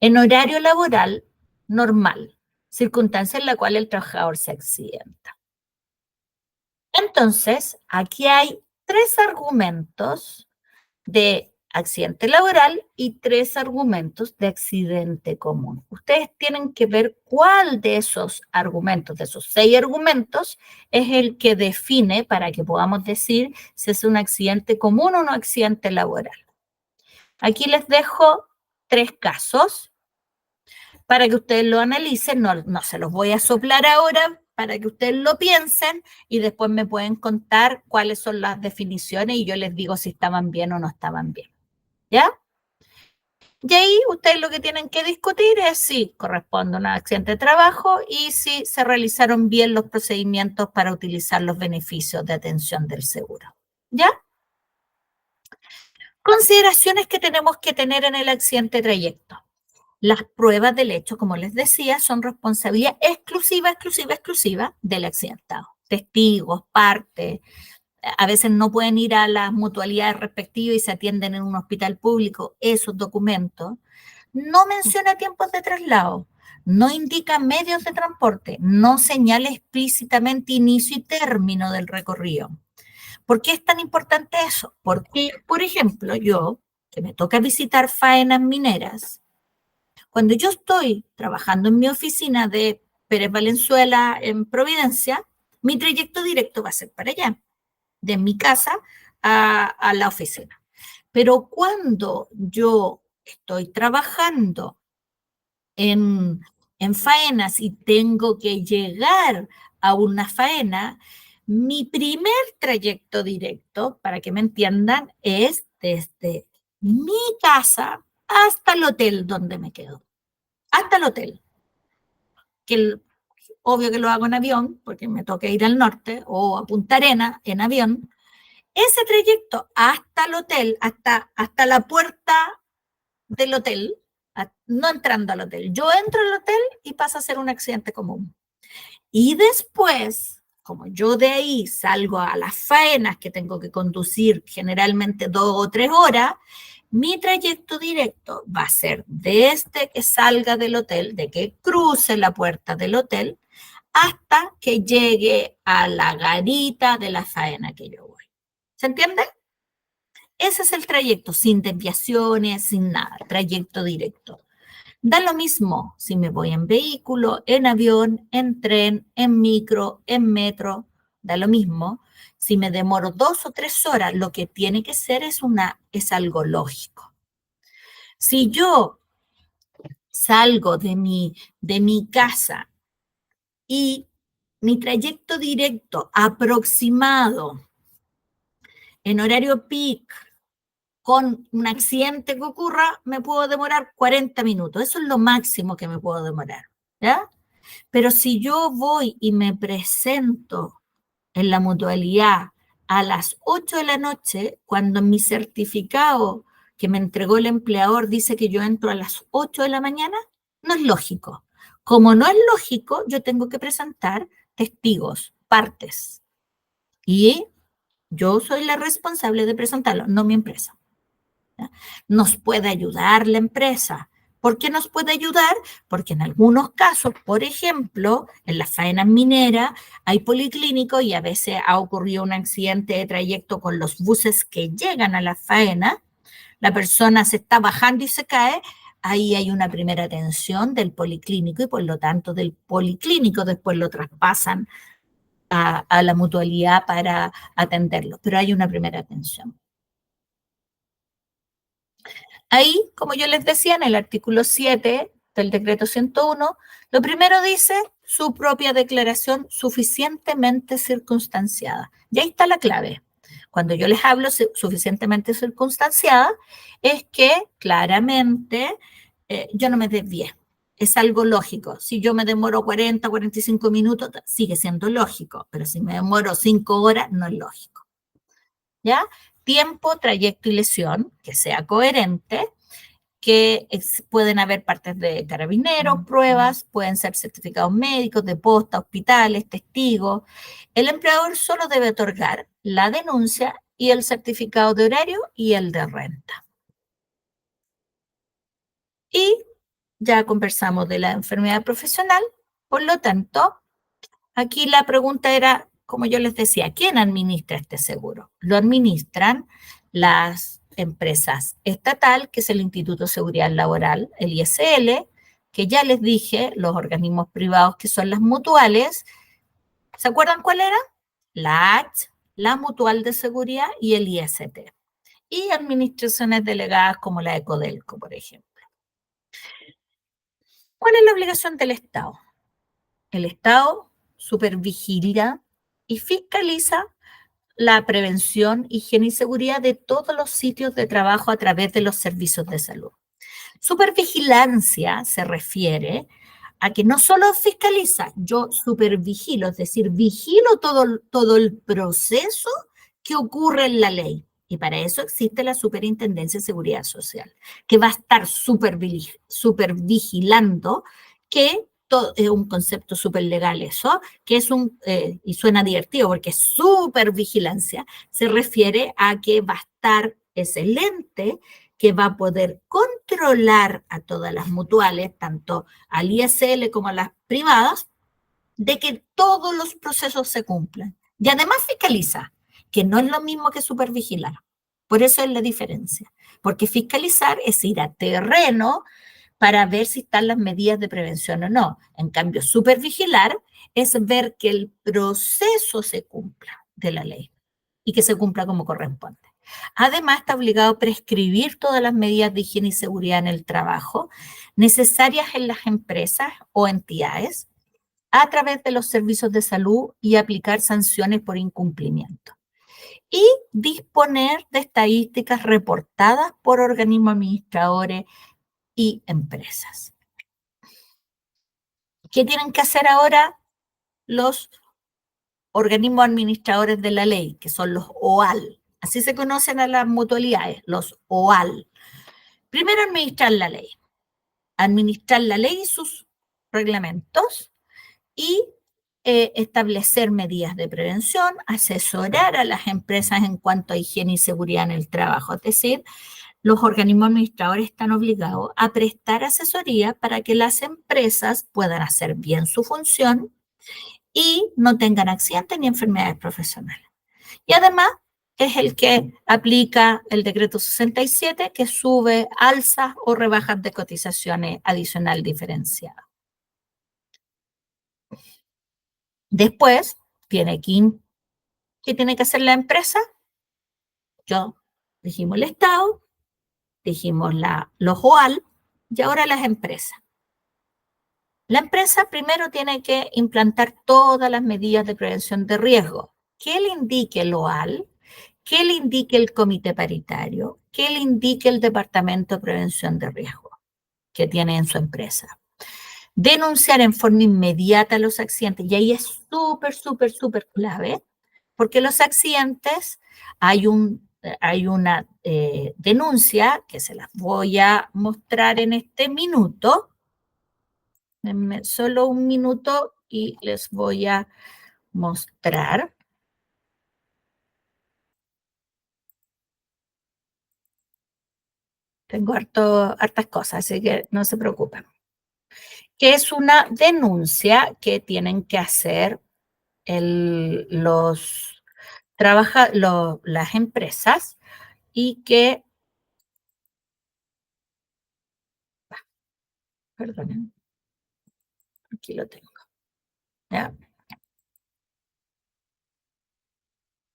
en horario laboral normal, circunstancia en la cual el trabajador se accidenta. Entonces, aquí hay 3 argumentos de accidente laboral y 3 argumentos de accidente común. Ustedes tienen que ver cuál de esos argumentos, de esos 6 argumentos, es el que define para que podamos decir si es un accidente común o un accidente laboral. Aquí les dejo 3 casos para que ustedes lo analicen. No se los voy a soplar ahora para que ustedes lo piensen y después me pueden contar cuáles son las definiciones y yo les digo si estaban bien o no estaban bien. ¿Ya? Y ahí ustedes lo que tienen que discutir es si corresponde a un accidente de trabajo y si se realizaron bien los procedimientos para utilizar los beneficios de atención del seguro. ¿Ya? Consideraciones que tenemos que tener en el accidente de trayecto. Las pruebas del hecho, como les decía, son responsabilidad exclusiva del accidentado. Testigos, partes, a veces no pueden ir a las mutualidades respectivas y se atienden en un hospital público, esos documentos. No menciona tiempos de traslado, no indica medios de transporte, no señala explícitamente inicio y término del recorrido. ¿Por qué es tan importante eso? Porque, por ejemplo, yo, que me toca visitar faenas mineras, cuando yo estoy trabajando en mi oficina de Pérez Valenzuela en Providencia, mi trayecto directo va a ser para allá, de mi casa a la oficina. Pero cuando yo estoy trabajando en faenas y tengo que llegar a una faena, mi primer trayecto directo, para que me entiendan, es desde mi casa hasta el hotel donde me quedo. Hasta el hotel. Obvio que lo hago en avión, porque me toca ir al norte o a Punta Arenas en avión. Ese trayecto hasta el hotel, hasta la puerta del hotel, no entrando al hotel, yo entro al hotel y pasa a ser un accidente común. Y después, como yo de ahí salgo a las faenas que tengo que conducir generalmente 2 o 3 horas, mi trayecto directo va a ser desde que salga del hotel, de que cruce la puerta del hotel, hasta que llegue a la garita de la faena que yo voy. ¿Se entiende? Ese es el trayecto, sin desviaciones, sin nada, trayecto directo. Da lo mismo si me voy en vehículo, en avión, en tren, en micro, en metro da lo mismo. Si me demoro 2 o 3 horas, lo que tiene que ser es algo lógico. Si yo salgo de mi casa y mi trayecto directo aproximado en horario peak con un accidente que ocurra, me puedo demorar 40 minutos. Eso es lo máximo que me puedo demorar, ¿ya? Pero si yo voy y me presento en la mutualidad a las 8 de la noche, cuando mi certificado que me entregó el empleador dice que yo entro a las 8 de la mañana, no es lógico. Como no es lógico, yo tengo que presentar testigos, partes. Y yo soy la responsable de presentarlo, no mi empresa. ¿Ya? Nos puede ayudar la empresa. ¿Por qué nos puede ayudar? Porque en algunos casos, por ejemplo, en las faenas mineras hay policlínicos y a veces ha ocurrido un accidente de trayecto con los buses que llegan a la faena, la persona se está bajando y se cae, ahí hay una primera atención del policlínico y por lo tanto del policlínico después lo traspasan a la mutualidad para atenderlo, pero hay una primera atención. Ahí, como yo les decía, en el artículo 7 del decreto 101, lo primero dice su propia declaración suficientemente circunstanciada. Y ahí está la clave. Cuando yo les hablo suficientemente circunstanciada, es que claramente yo no me desvié. Es algo lógico. Si yo me demoro 40, 45 minutos, sigue siendo lógico, pero si me demoro 5 horas, no es lógico. ¿Ya? Tiempo, trayecto y lesión, que sea coherente, que pueden haber partes de carabineros, pruebas, pueden ser certificados médicos, de posta, hospitales, testigos. El empleador solo debe otorgar la denuncia y el certificado de horario y el de renta. Y ya conversamos de la enfermedad profesional, por lo tanto, aquí la pregunta era, como yo les decía, ¿quién administra este seguro? Lo administran las empresas estatal, que es el Instituto de Seguridad Laboral, el ISL, que ya les dije, los organismos privados que son las mutuales. ¿Se acuerdan cuál era? La H, la Mutual de Seguridad y el IST. Y administraciones delegadas como la de Codelco, por ejemplo. ¿Cuál es la obligación del Estado? El Estado supervigila y fiscaliza la prevención, higiene y seguridad de todos los sitios de trabajo a través de los servicios de salud. Supervigilancia se refiere a que no solo fiscaliza, yo supervigilo, es decir, vigilo todo el proceso que ocurre en la ley. Y para eso existe la Superintendencia de Seguridad Social, que va a estar supervigilando que es un concepto súper legal eso, que es y suena divertido porque es supervigilancia, se refiere a que va a estar excelente, que va a poder controlar a todas las mutuales, tanto al ISL como a las privadas, de que todos los procesos se cumplan. Y además fiscaliza, que no es lo mismo que supervigilar. Por eso es la diferencia. Porque fiscalizar es ir a terreno para ver si están las medidas de prevención o no. En cambio, supervigilar es ver que el proceso se cumpla de la ley y que se cumpla como corresponde. Además, está obligado a prescribir todas las medidas de higiene y seguridad en el trabajo necesarias en las empresas o entidades a través de los servicios de salud y aplicar sanciones por incumplimiento. Y disponer de estadísticas reportadas por organismos administradores y empresas. ¿Qué tienen que hacer ahora los organismos administradores de la ley, que son los OAL? Así se conocen a las mutualidades, los OAL. Primero, administrar la ley y sus reglamentos y establecer medidas de prevención, asesorar a las empresas en cuanto a higiene y seguridad en el trabajo. Es decir, los organismos administradores están obligados a prestar asesoría para que las empresas puedan hacer bien su función y no tengan accidentes ni enfermedades profesionales. Y además es el que aplica el decreto 67, que sube alzas o rebajas de cotizaciones adicional diferenciadas. Después tiene que ¿Qué tiene que hacer la empresa? Yo, dijimos el Estado, dijimos los OAL y ahora las empresas. La empresa primero tiene que implantar todas las medidas de prevención de riesgo. ¿Qué le indique el OAL? ¿Qué le indique el comité paritario? ¿Qué le indique el departamento de prevención de riesgo que tiene en su empresa? Denunciar en forma inmediata los accidentes. Y ahí es súper, súper, súper clave, porque los accidentes hay una denuncia que se las voy a mostrar en este minuto. Denme solo un minuto y les voy a mostrar. Tengo hartas cosas, así que no se preocupen. Que es una denuncia que tienen que hacer las empresas y que, perdonen, aquí lo tengo, ¿ya?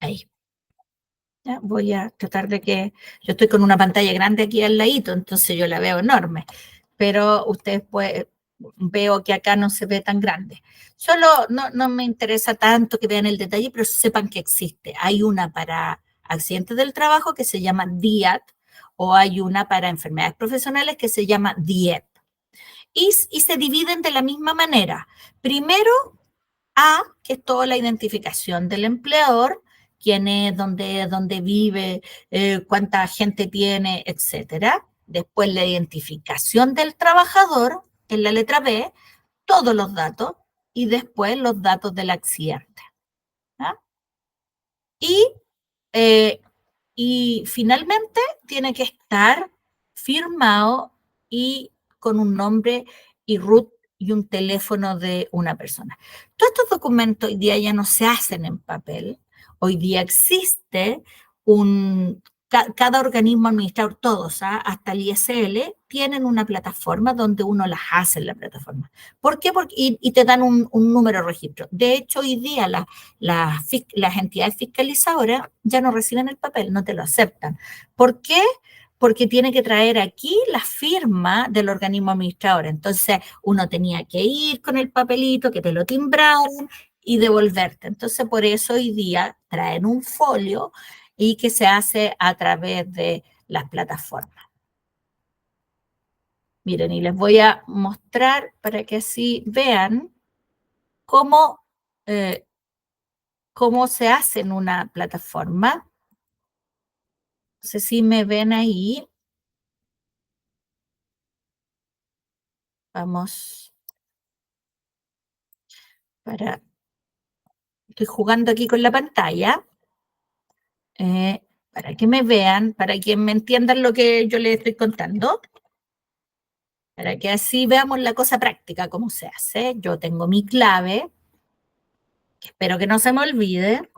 Ahí. ¿Ya? Voy a tratar de que, yo estoy con una pantalla grande aquí al ladito, entonces yo la veo enorme, pero ustedes veo que acá no se ve tan grande. Solo no me interesa tanto que vean el detalle, pero sepan que existe. Hay una para accidentes del trabajo que se llama DIAT o hay una para enfermedades profesionales que se llama DIEP. Y se dividen de la misma manera. Primero, A, que es toda la identificación del empleador, quién es, dónde vive, cuánta gente tiene, etcétera. Después la identificación del trabajador, en la letra B, todos los datos, y después los datos del accidente. ¿Ah? Y, eh, y finalmente tiene que estar firmado y con un nombre y root y un teléfono de una persona. Todos estos documentos hoy día ya no se hacen en papel. Hoy día existe cada organismo administrador, todos, hasta el ISL, tienen una plataforma donde uno las hace en la plataforma. ¿Por qué? Y te dan un número de registro. De hecho, hoy día las entidades fiscalizadoras ya no reciben el papel, no te lo aceptan. ¿Por qué? Porque tiene que traer aquí la firma del organismo administrador. Entonces, uno tenía que ir con el papelito, que te lo timbraran y devolverte. Entonces, por eso hoy día traen un folio y que se hace a través de las plataformas. Miren, y les voy a mostrar para que así vean cómo, eh, cómo se hace en una plataforma. No sé si me ven ahí. Vamos para... Estoy jugando aquí con la pantalla. Para que me vean, para que me entiendan lo que yo les estoy contando. Para que así veamos la cosa práctica, cómo se hace. Yo tengo mi clave, que espero que no se me olvide.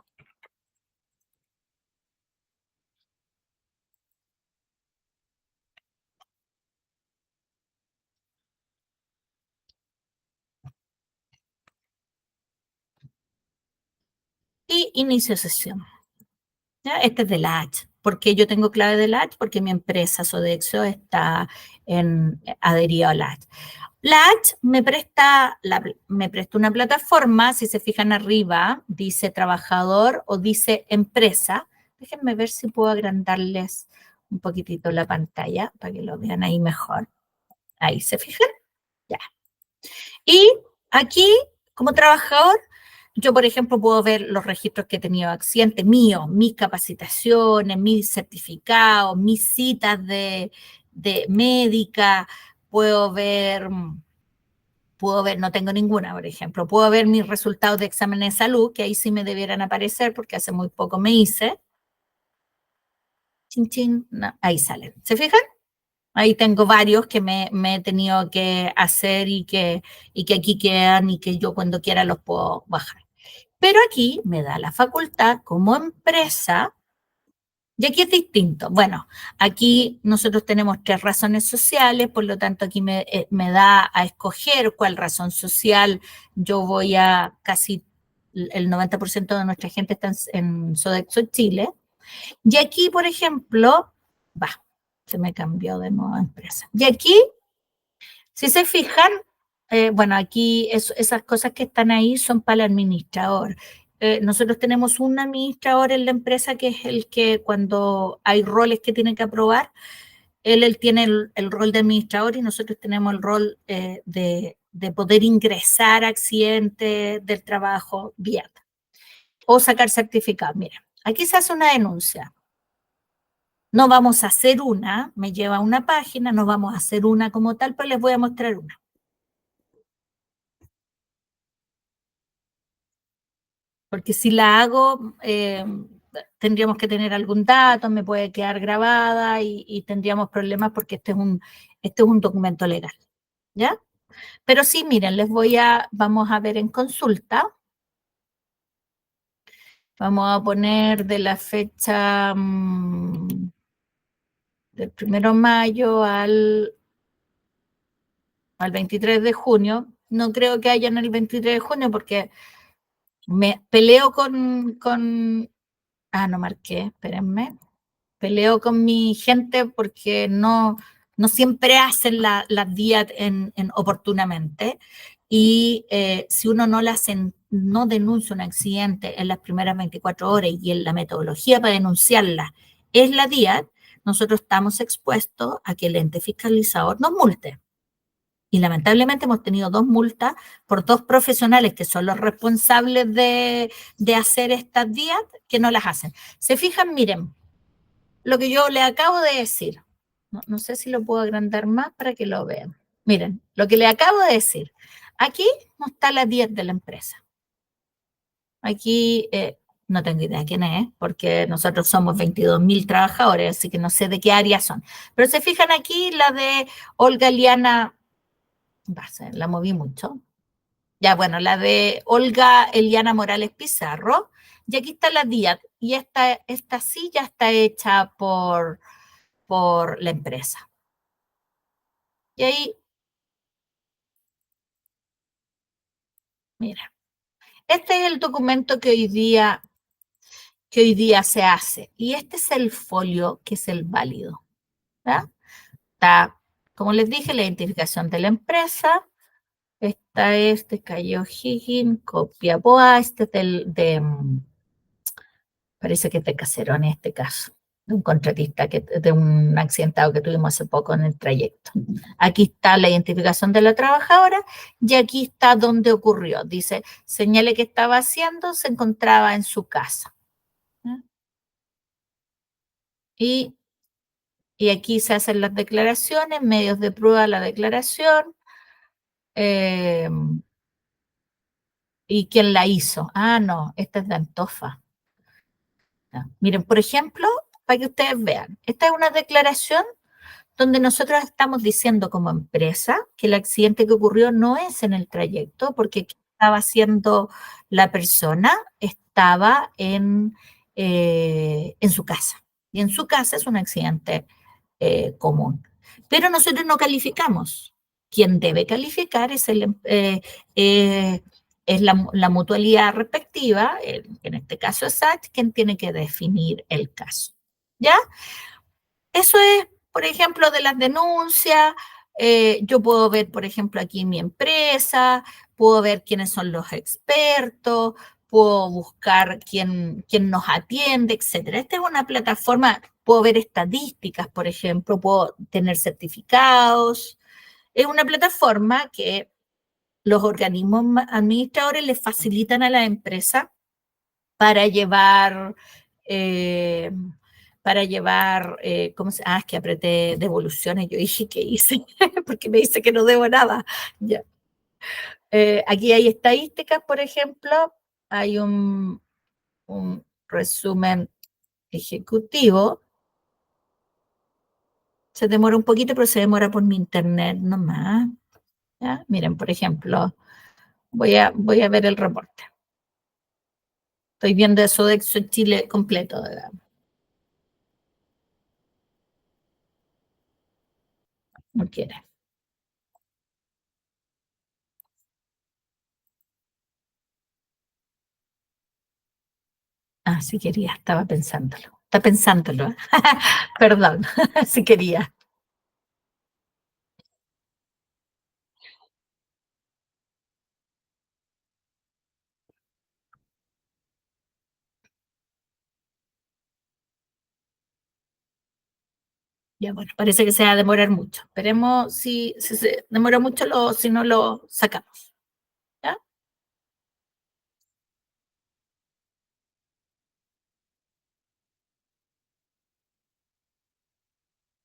Y inicio sesión. ¿Ya? Este es de la H. ¿Por qué yo tengo clave de la H? Porque mi empresa Sodexo está adherida a la H. La H me presta una plataforma, si se fijan arriba, dice trabajador o dice empresa. Déjenme ver si puedo agrandarles un poquitito la pantalla para que lo vean ahí mejor. Ahí, ¿se fijan? Ya. Y aquí, como trabajador, yo, por ejemplo, puedo ver los registros que he tenido de accidentes míos, mis capacitaciones, mis certificados, mis citas de médica, puedo ver, no tengo ninguna, por ejemplo, puedo ver mis resultados de exámenes de salud, que ahí sí me debieran aparecer porque hace muy poco me hice. Chin, chin, no, ahí salen. ¿Se fijan? Ahí tengo varios que me he tenido que hacer y que aquí quedan y que yo cuando quiera los puedo bajar. Pero aquí me da la facultad como empresa, y aquí es distinto. Bueno, aquí nosotros tenemos 3 razones sociales, por lo tanto aquí me da a escoger cuál razón social yo voy a casi el 90% de nuestra gente está en Sodexo Chile. Y aquí, por ejemplo, va, se me cambió de nueva empresa. Y aquí, si se fijan, bueno, aquí esas cosas que están ahí son para el administrador. Nosotros tenemos un administrador en la empresa que es el que cuando hay roles que tiene que aprobar, él tiene el rol de administrador y nosotros tenemos el rol de poder ingresar accidentes del trabajo vía o sacar certificado. Mira, aquí se hace una denuncia. No vamos a hacer una, me lleva a una página, no vamos a hacer una como tal, pero les voy a mostrar una. Porque si la hago, tendríamos que tener algún dato, me puede quedar grabada y tendríamos problemas porque este es un documento legal, ¿ya? Pero sí, miren, vamos a ver en consulta, vamos a poner de la fecha del 1 de mayo al 23 de junio. No creo que haya en el 23 de junio porque me peleo no marqué, espérenme. Peleo con mi gente porque no siempre hacen las días oportunamente. Y si uno no denuncia un accidente en las primeras 24 horas y en la metodología para denunciarla es la DIAT, nosotros estamos expuestos a que el ente fiscalizador nos multe. Y lamentablemente hemos tenido 2 multas por 2 profesionales que son los responsables de hacer estas días que no las hacen. Se fijan, miren, lo que yo le acabo de decir. No sé si lo puedo agrandar más para que lo vean. Miren, lo que le acabo de decir. Aquí no está la 10 de la empresa. Aquí no tengo idea quién es, porque nosotros somos 22.000 trabajadores, así que no sé de qué área son. Pero se fijan aquí la de Olga Eliana, la moví mucho. Ya, bueno, la de Olga Eliana Morales Pizarro. Y aquí está la DIAT. Y esta silla está hecha por la empresa. Y ahí, mira, este es el documento que hoy día se hace. Y este es el folio que es el válido. ¿Ya? Está, como les dije, la identificación de la empresa. Esta es de Calle O'Higgins, Copiapó, este es parece que es de Casero en este caso, de un contratista, de un accidentado que tuvimos hace poco en el trayecto. Aquí está la identificación de la trabajadora y aquí está donde ocurrió. Dice, señale que estaba haciendo, se encontraba en su casa. Y, y aquí se hacen las declaraciones, medios de prueba de la declaración. eh, ¿Y quién la hizo? Ah, no, esta es de Antofa. Ya. Miren, por ejemplo, para que ustedes vean, esta es una declaración donde nosotros estamos diciendo como empresa que el accidente que ocurrió no es en el trayecto, porque ¿qué estaba haciendo la persona? Estaba en su casa. Y en su casa es un accidente común. Pero nosotros no calificamos. Quien debe calificar eh, es la mutualidad respectiva, en este caso es SAT, quien tiene que definir el caso. ¿Ya? Eso es, por ejemplo, de las denuncias. Yo puedo ver, por ejemplo, aquí en mi empresa, puedo ver quiénes son los expertos, puedo buscar quién nos atiende, etcétera. Esta es una plataforma, puedo ver estadísticas, por ejemplo, puedo tener certificados. Es una plataforma que los organismos administradores les facilitan a la empresa para llevar, eh, ¿cómo se? Es que apreté devoluciones, yo dije, ¿qué hice? Porque me dice que no debo nada. Ya. Aquí hay estadísticas, por ejemplo, hay un resumen ejecutivo, se demora un poquito, pero se demora por mi internet nomás. ¿Ya? Miren, por ejemplo, voy a ver el reporte. Estoy viendo eso de Chile completo, ¿verdad? No quiere. si quería, estaba pensándolo. Está pensándolo, ¿eh? Perdón, si quería. Ya, bueno, parece que se va a demorar mucho. Esperemos si se demora mucho, si no lo sacamos. ¿Ya?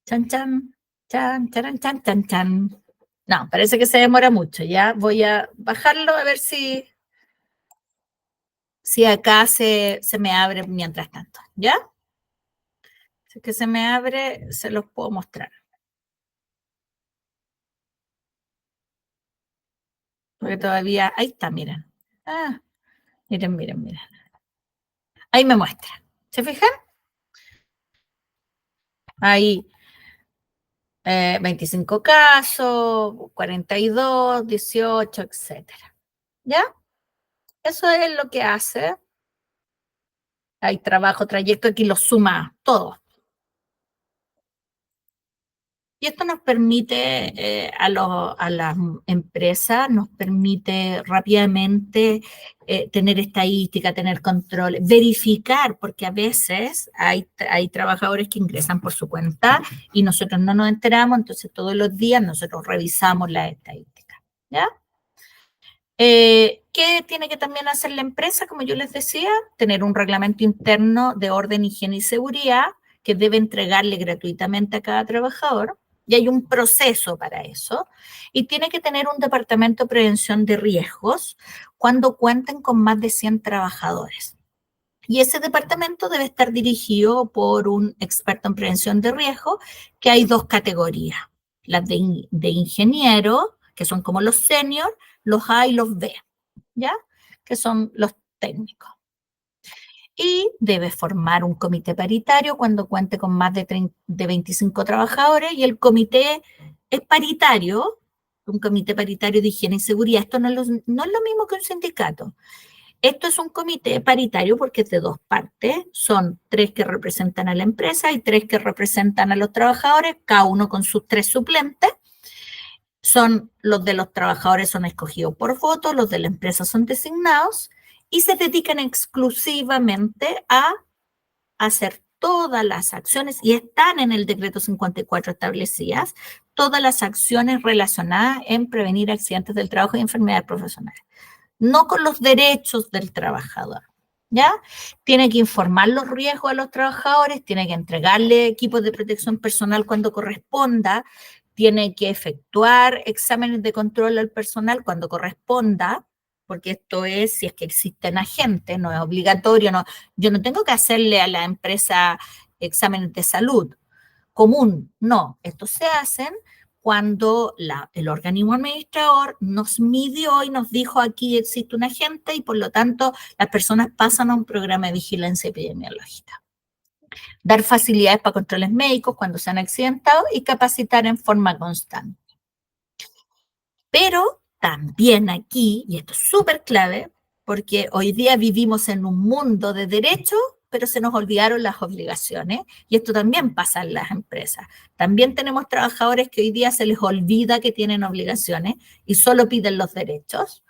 Chan, chan, chan, chan, chan, chan, chan. No, parece que se demora mucho. Ya voy a bajarlo a ver si acá se me abre mientras tanto. ¿Ya? Si es que se me abre, se los puedo mostrar. Porque todavía, ahí está, miren. Ah, miren, miren, miren. Ahí me muestra. ¿Se fijan? Ahí 25 casos, 42, 18, etcétera. ¿Ya? Eso es lo que hace. Hay trabajo, trayecto, aquí lo suma todo. Y esto nos permite a las empresas, nos permite rápidamente tener estadística, tener control, verificar, porque a veces hay trabajadores que ingresan por su cuenta y nosotros no nos enteramos, entonces todos los días nosotros revisamos las estadísticas. ¿Ya? ¿Qué tiene que también hacer la empresa? Como yo les decía, tener un reglamento interno de orden, higiene y seguridad que debe entregarle gratuitamente a cada trabajador. Y hay un proceso para eso. Y tiene que tener un departamento de prevención de riesgos cuando cuenten con más de 100 trabajadores. Y ese departamento debe estar dirigido por un experto en prevención de riesgo, que hay dos categorías, las de ingeniero, que son como los seniors, los A y los B, ¿ya? Que son los técnicos. Y debe formar un comité paritario cuando cuente con más de 25 trabajadores, y el comité es paritario, un comité paritario de higiene y seguridad. Esto no es lo mismo que un sindicato. Esto es un comité paritario porque es de dos partes. Son tres que representan a la empresa y tres que representan a los trabajadores, cada uno con sus tres suplentes. Son los de los trabajadores son escogidos por voto, los de la empresa son designados y se dedican exclusivamente a hacer todas las acciones, y están en el decreto 54 establecidas, todas las acciones relacionadas en prevenir accidentes del trabajo y enfermedades profesionales, no con los derechos del trabajador. ¿Ya? Tiene que informar los riesgos a los trabajadores, tiene que entregarle equipos de protección personal cuando corresponda, tiene que efectuar exámenes de control al personal cuando corresponda, porque esto es si es que existen agentes, no es obligatorio, no, yo no tengo que hacerle a la empresa exámenes de salud común, no, estos se hacen cuando el organismo administrador nos midió y nos dijo aquí existe un agente y por lo tanto las personas pasan a un programa de vigilancia epidemiológica. Dar facilidades para controles médicos cuando se han accidentado y capacitar en forma constante. Pero también aquí, y esto es súper clave, porque hoy día vivimos en un mundo de derechos, pero se nos olvidaron las obligaciones, y esto también pasa en las empresas. También tenemos trabajadores que hoy día se les olvida que tienen obligaciones y solo piden los derechos,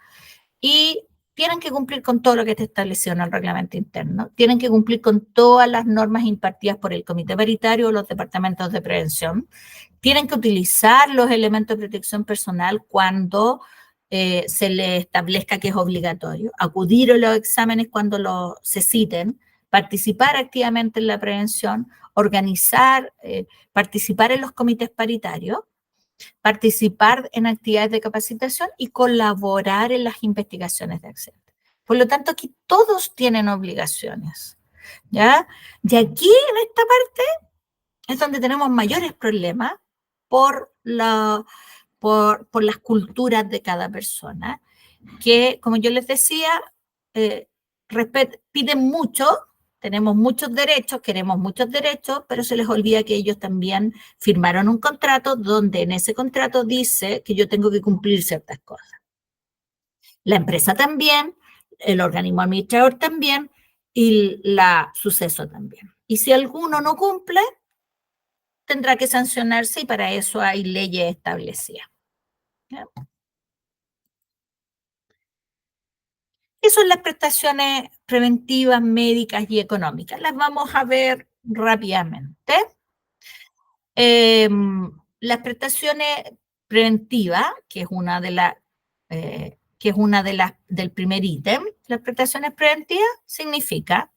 y tienen que cumplir con todo lo que está establecido en el reglamento interno, tienen que cumplir con todas las normas impartidas por el comité paritario o los departamentos de prevención, tienen que utilizar los elementos de protección personal cuando se les establezca que es obligatorio, acudir a los exámenes cuando se citen, participar activamente en la prevención, organizar, participar en los comités paritarios, participar en actividades de capacitación y colaborar en las investigaciones de accidentes. Por lo tanto, aquí todos tienen obligaciones, ¿ya? Y aquí en esta parte es donde tenemos mayores problemas por, por las culturas de cada persona, que, como yo les decía, eh, piden mucho, tenemos muchos derechos, queremos muchos derechos, pero se les olvida que ellos también firmaron un contrato donde en ese contrato dice que yo tengo que cumplir ciertas cosas. La empresa también, el organismo administrador también, y la suceso también. Y si alguno no cumple, tendrá que sancionarse y para eso hay leyes establecidas. ¿Ya? ¿Qué son las prestaciones preventivas, médicas y económicas? Las vamos a ver rápidamente. Las prestaciones preventivas, que es una de las del primer ítem, las prestaciones preventivas significa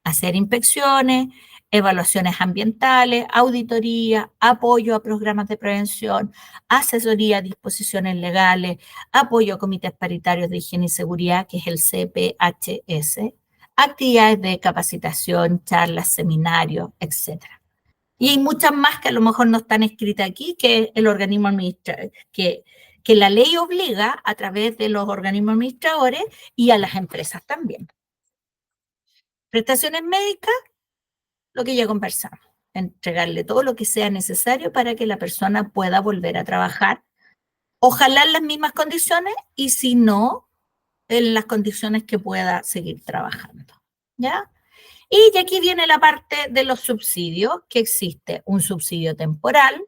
hacer inspecciones, evaluaciones ambientales, auditoría, apoyo a programas de prevención, asesoría a disposiciones legales, apoyo a comités paritarios de higiene y seguridad, que es el CPHS, actividades de capacitación, charlas, seminarios, etcétera. Y hay muchas más que a lo mejor no están escritas aquí, que el organismo administrador, que la ley obliga a través de los organismos administradores y a las empresas también. Prestaciones médicas, lo que ya conversamos, entregarle todo lo que sea necesario para que la persona pueda volver a trabajar, ojalá en las mismas condiciones y si no, en las condiciones que pueda seguir trabajando. ¿Ya? Y aquí viene la parte de los subsidios, que existe un subsidio temporal,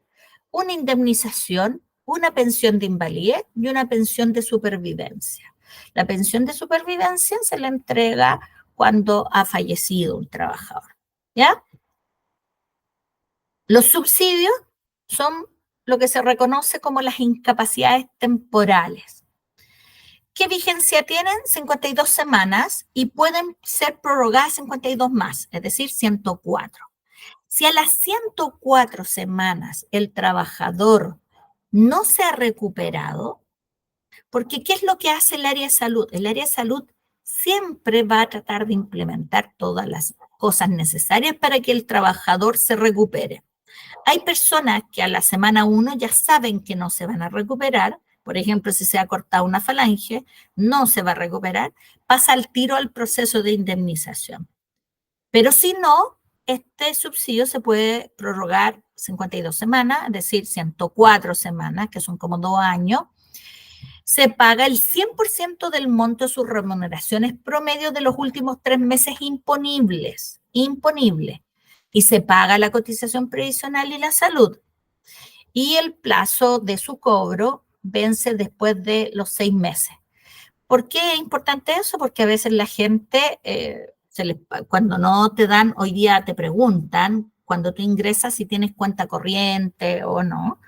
una indemnización, una pensión de invalidez y una pensión de supervivencia. La pensión de supervivencia se le entrega cuando ha fallecido un trabajador. ¿Ya? Los subsidios son lo que se reconoce como las incapacidades temporales. ¿Qué vigencia tienen? 52 semanas y pueden ser prorrogadas 52 más, es decir, 104. Si a las 104 semanas el trabajador no se ha recuperado, porque ¿qué es lo que hace el área de salud? El área de salud siempre va a tratar de implementar todas las cosas necesarias para que el trabajador se recupere. Hay personas que a la semana 1 ya saben que no se van a recuperar. Por ejemplo, si se ha cortado una falange, no se va a recuperar, pasa al tiro al proceso de indemnización. Pero si no, este subsidio se puede prorrogar 52 semanas, es decir, 104 semanas, que son como 2 años. Se paga el 100% del monto de sus remuneraciones promedio de los últimos 3 meses imponibles. Y se paga la cotización previsional y la salud. Y el plazo de su cobro vence después de los 6 meses. ¿Por qué es importante eso? Porque a veces la gente, cuando no te dan, hoy día te preguntan, cuando tú ingresas si tienes cuenta corriente o no,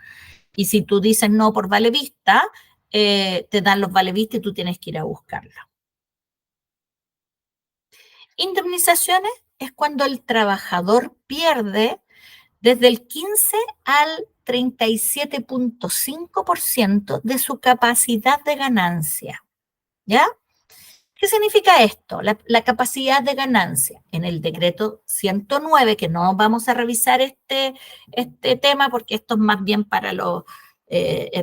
y si tú dices no por vale vista, te dan los vale vista y tú tienes que ir a buscarlo. Indemnizaciones es cuando el trabajador pierde desde el 15 al 37.5% de su capacidad de ganancia. ¿Ya? ¿Qué significa esto? La capacidad de ganancia. En el decreto 109, que no vamos a revisar este tema porque esto es más bien para los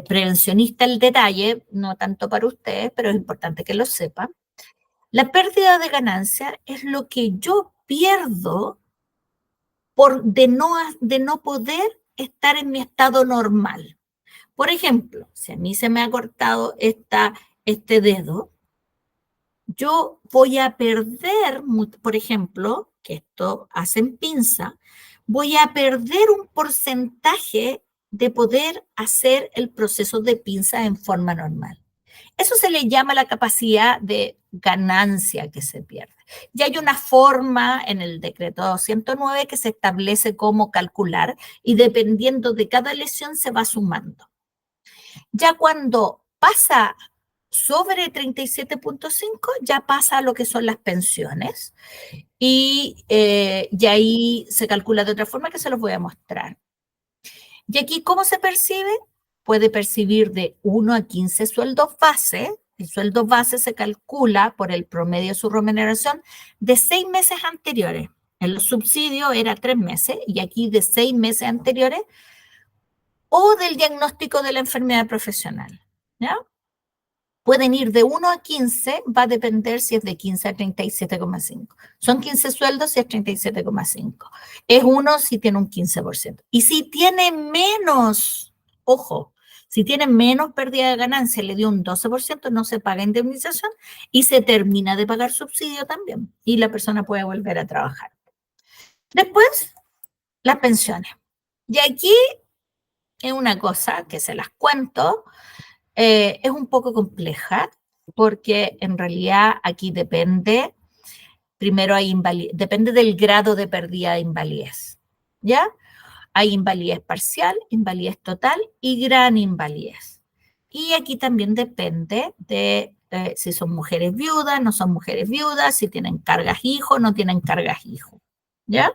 prevencionistas el detalle, no tanto para ustedes, pero es importante que lo sepan. La pérdida de ganancia es lo que yo pierdo de no poder estar en mi estado normal. Por ejemplo, si a mí se me ha cortado este dedo, yo voy a perder, por ejemplo, que esto hacen pinza, voy a perder un porcentaje de poder hacer el proceso de pinza en forma normal. Eso se le llama la capacidad de ganancia que se pierde. Y hay una forma en el decreto 109 que se establece cómo calcular y dependiendo de cada lesión se va sumando. Ya cuando pasa sobre 37.5 ya pasa a lo que son las pensiones y ahí se calcula de otra forma que se los voy a mostrar. Y aquí, ¿cómo se percibe? Puede percibir de 1 a 15 sueldos base. El sueldo base se calcula por el promedio de su remuneración de 6 meses anteriores. En los subsidios era 3 meses y aquí de 6 meses anteriores o del diagnóstico de la enfermedad profesional. ¿Ya? Pueden ir de 1 a 15, va a depender si es de 15 a 37,5. Son 15 sueldos si es 37,5. Es 1 si tiene un 15%. Y si tiene menos, ojo, Si tiene menos pérdida de ganancia, le dio un 12%, no se paga indemnización y se termina de pagar subsidio también. Y la persona puede volver a trabajar. Después, las pensiones. Y aquí es una cosa que se las cuento, es un poco compleja porque en realidad aquí depende, primero depende del grado de pérdida de invalidez, ¿ya? Hay invalidez parcial, invalidez total y gran invalidez. Y aquí también depende de si son mujeres viudas, no son mujeres viudas, si tienen cargas hijos, no tienen cargas hijos, ¿ya?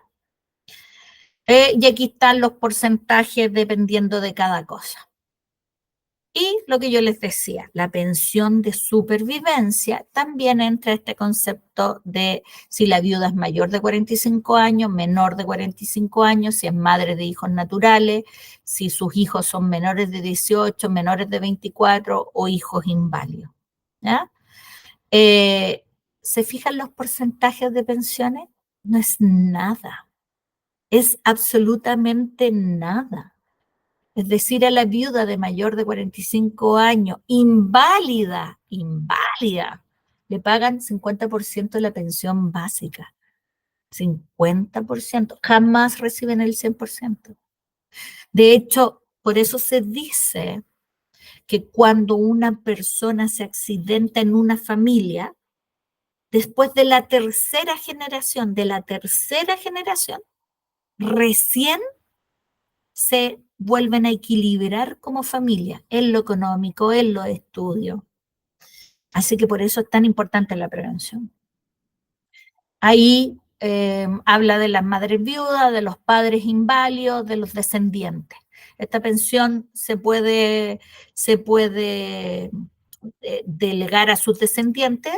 Y aquí están los porcentajes dependiendo de cada cosa. Y lo que yo les decía, la pensión de supervivencia también entra este concepto de si la viuda es mayor de 45 años, menor de 45 años, si es madre de hijos naturales, si sus hijos son menores de 18, menores de 24 o hijos inválidos. ¿Ya? ¿Se fijan los porcentajes de pensiones? No es nada, es absolutamente nada. Es decir, a la viuda de mayor de 45 años, inválida, le pagan 50% de la pensión básica. 50%. Jamás reciben el 100%. De hecho, por eso se dice que cuando una persona se accidenta en una familia, después de la tercera generación, recién se vuelven a equilibrar como familia, en lo económico, en los estudios. Así que por eso es tan importante la prevención. Ahí habla de las madres viudas, de los padres inválidos, de los descendientes. Esta pensión se puede delegar a sus descendientes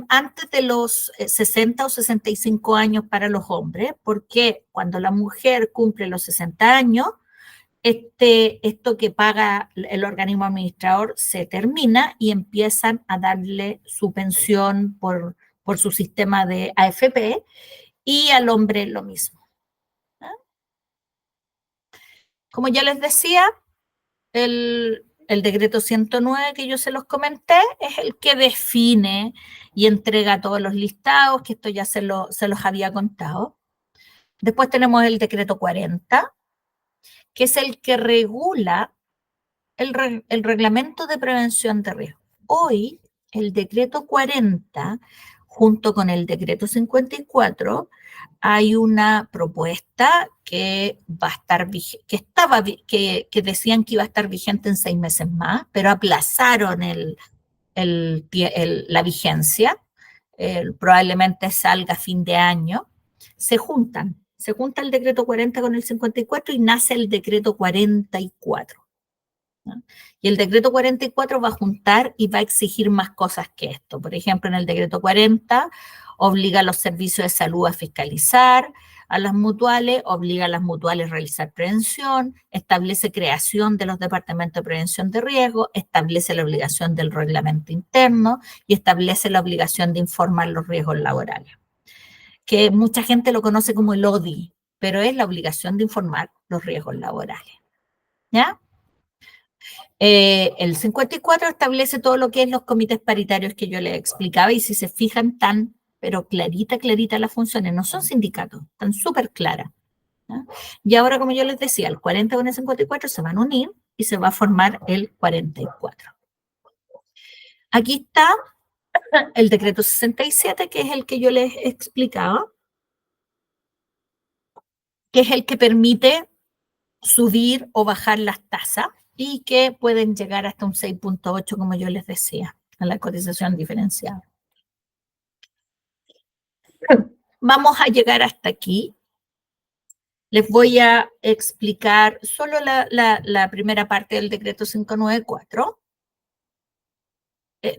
antes de los 60 o 65 años para los hombres, porque cuando la mujer cumple los 60 años, esto que paga el organismo administrador se termina y empiezan a darle su pensión por su sistema de AFP y al hombre lo mismo. ¿Ah? Como ya les decía, el decreto 109 que yo se los comenté es el que define y entrega todos los listados, que esto ya se los había contado. Después tenemos el decreto 40, que es el que regula el reglamento de prevención de riesgo. Hoy, el decreto 40, junto con el decreto 54, hay una propuesta que va a estar que decían que iba a estar vigente en 6 meses más, pero aplazaron la vigencia. Probablemente salga a fin de año. Se junta el decreto 40 con el 54 y nace el decreto 44. ¿no? Y el decreto 44 va a juntar y va a exigir más cosas que esto. Por ejemplo, en el decreto 40 obliga a los servicios de salud a fiscalizar a las mutuales, obliga a las mutuales a realizar prevención, establece creación de los departamentos de prevención de riesgo, establece la obligación del reglamento interno y establece la obligación de informar los riesgos laborales, que mucha gente lo conoce como el ODI, pero es la obligación de informar los riesgos laborales. ¿Ya? El 54 establece todo lo que es los comités paritarios que yo les explicaba y si se fijan pero clarita las funciones, no son sindicatos, están súper claras. ¿no? Y ahora, como yo les decía, el 40 con el 54 se van a unir y se va a formar el 44. Aquí está el decreto 67, que es el que yo les explicaba, que es el que permite subir o bajar las tasas y que pueden llegar hasta un 6.8, como yo les decía, a la cotización diferenciada. Vamos a llegar hasta aquí. Les voy a explicar solo la primera parte del decreto 594.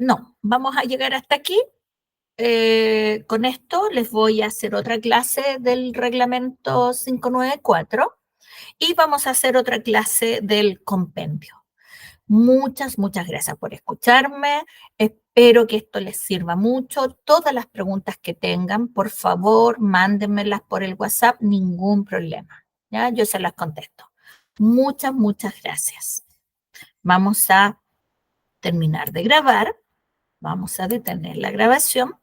No, vamos a llegar hasta aquí. Con esto les voy a hacer otra clase del reglamento 594 y vamos a hacer otra clase del compendio. Muchas gracias por escucharme. Espero que esto les sirva mucho. Todas las preguntas que tengan, por favor, mándenmelas por el WhatsApp, ningún problema. ¿Ya? Yo se las contesto. Muchas, muchas gracias. Vamos a terminar de grabar. Vamos a detener la grabación.